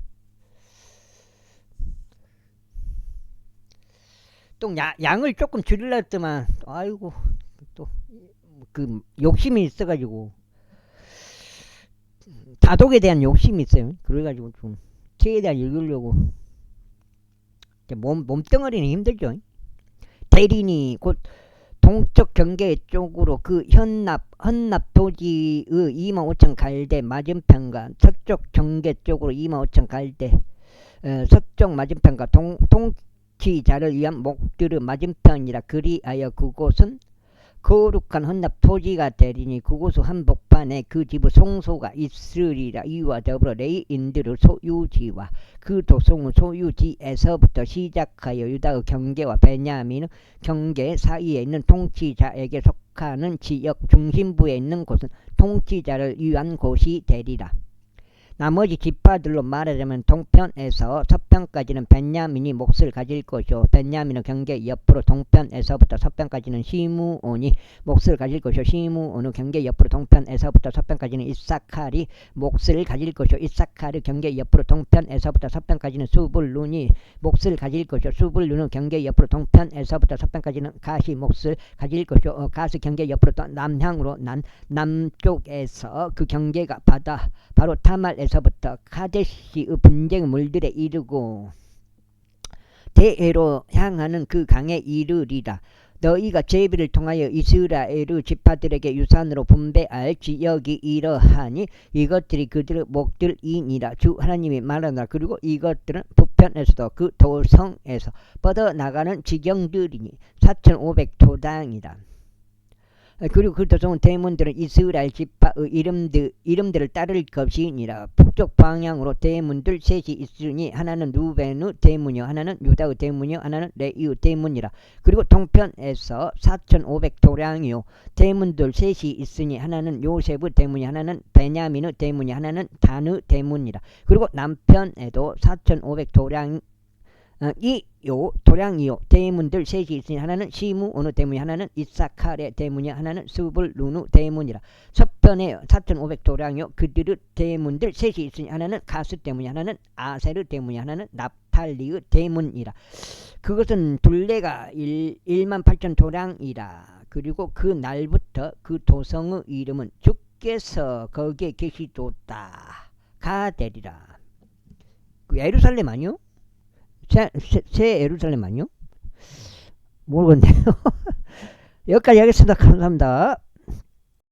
또 양을 조금 줄이려 했더만 아이고 또 그 욕심이 있어가지고 다독에 대한 욕심이 있어요. 그래가지고 좀 최대한 읽으려고 몸뚱어리는 힘들죠. 대린이 곧 동쪽 경계 쪽으로 그 헌납 토지의 25,000 갈대 맞은편과 서쪽 경계 쪽으로 25,000 갈대 서쪽 맞은편과 통치자를 위한 목들의 맞은편이라. 그리하여 그곳은 거룩한 헌납 토지가 되리니 그곳의 한복판에 그 집의 송소가 있으리라. 이와 더불어 레위인들의 소유지와 그 도성의 소유지에서부터 시작하여 유다의 경계와 베냐민의 경계 사이에 있는 통치자에게 속하는 지역 중심부에 있는 곳은 통치자를 위한 곳이 되리라. 나머지 지파들로 말하자면 동편에서 서편까지는 베냐민이 몫을 가질 것이요, 베냐민의 경계 옆으로 동편에서부터 서편까지는 시므온이 몫을 가질 것이요, 시므온의 경계 옆으로 동편에서부터 서편까지는 이사칼이 몫을 가질 것이요, 이사칼의 경계 옆으로 동편에서부터 서편까지는 수불룬이 몫을 가질 것이요, 수불룬의 경계 옆으로 동편에서부터 서편까지는 갓이 몫을 가질 것이요, 갓의 경계 옆으로 또 남향으로 남쪽에서 그 경계가 바다 바로 타말에서부터 카데시의 분쟁 물들에 이르고 대해로 향하는 그 강에 이르리라. 너희가 제비를 통하여 이스라엘의 지파들에게 유산으로 분배할 지역이 이러하니 이것들이 그들의 목들이니라. 주 하나님이 말하노라. 그리고 이것들은 북편에서도 그 도성에서 뻗어나가는 지경들이니 4,500토당이다. 그리고 그 도성은 대문들은 이스라엘 지파의 이름들을 따를 것이니라. 북쪽 방향으로 대문들 셋이 있으니 하나는 루벤의 대문이요, 하나는 유다의 대문이요, 하나는 레위의 대문이라. 그리고 동편에서 4,500도량이요 대문들 셋이 있으니 하나는 요셉의 대문이, 하나는 베냐민의 대문이, 하나는 단의 대문이라. 그리고 남편에도 4,500도량 도량이요 대문들 셋이 있으니 하나는 시므온의 대문이, 하나는 이사칼의 대문이, 하나는 스불룬의 대문이라. 서편에 4,500도량이요 그들의 대문들 셋이 있으니 하나는 가스 대문이, 하나는 아셀의 대문이, 하나는 납탈리의 대문이라. 그것은 둘레가 18,000도량이라. 그리고 그 날부터 그 도성의 이름은 주께서 거기에 계시도다가 되리라. 그 예루살렘 아니요? 새 예루살렘 아니요? 모르겠네요. 여기까지 하겠습니다. 감사합니다.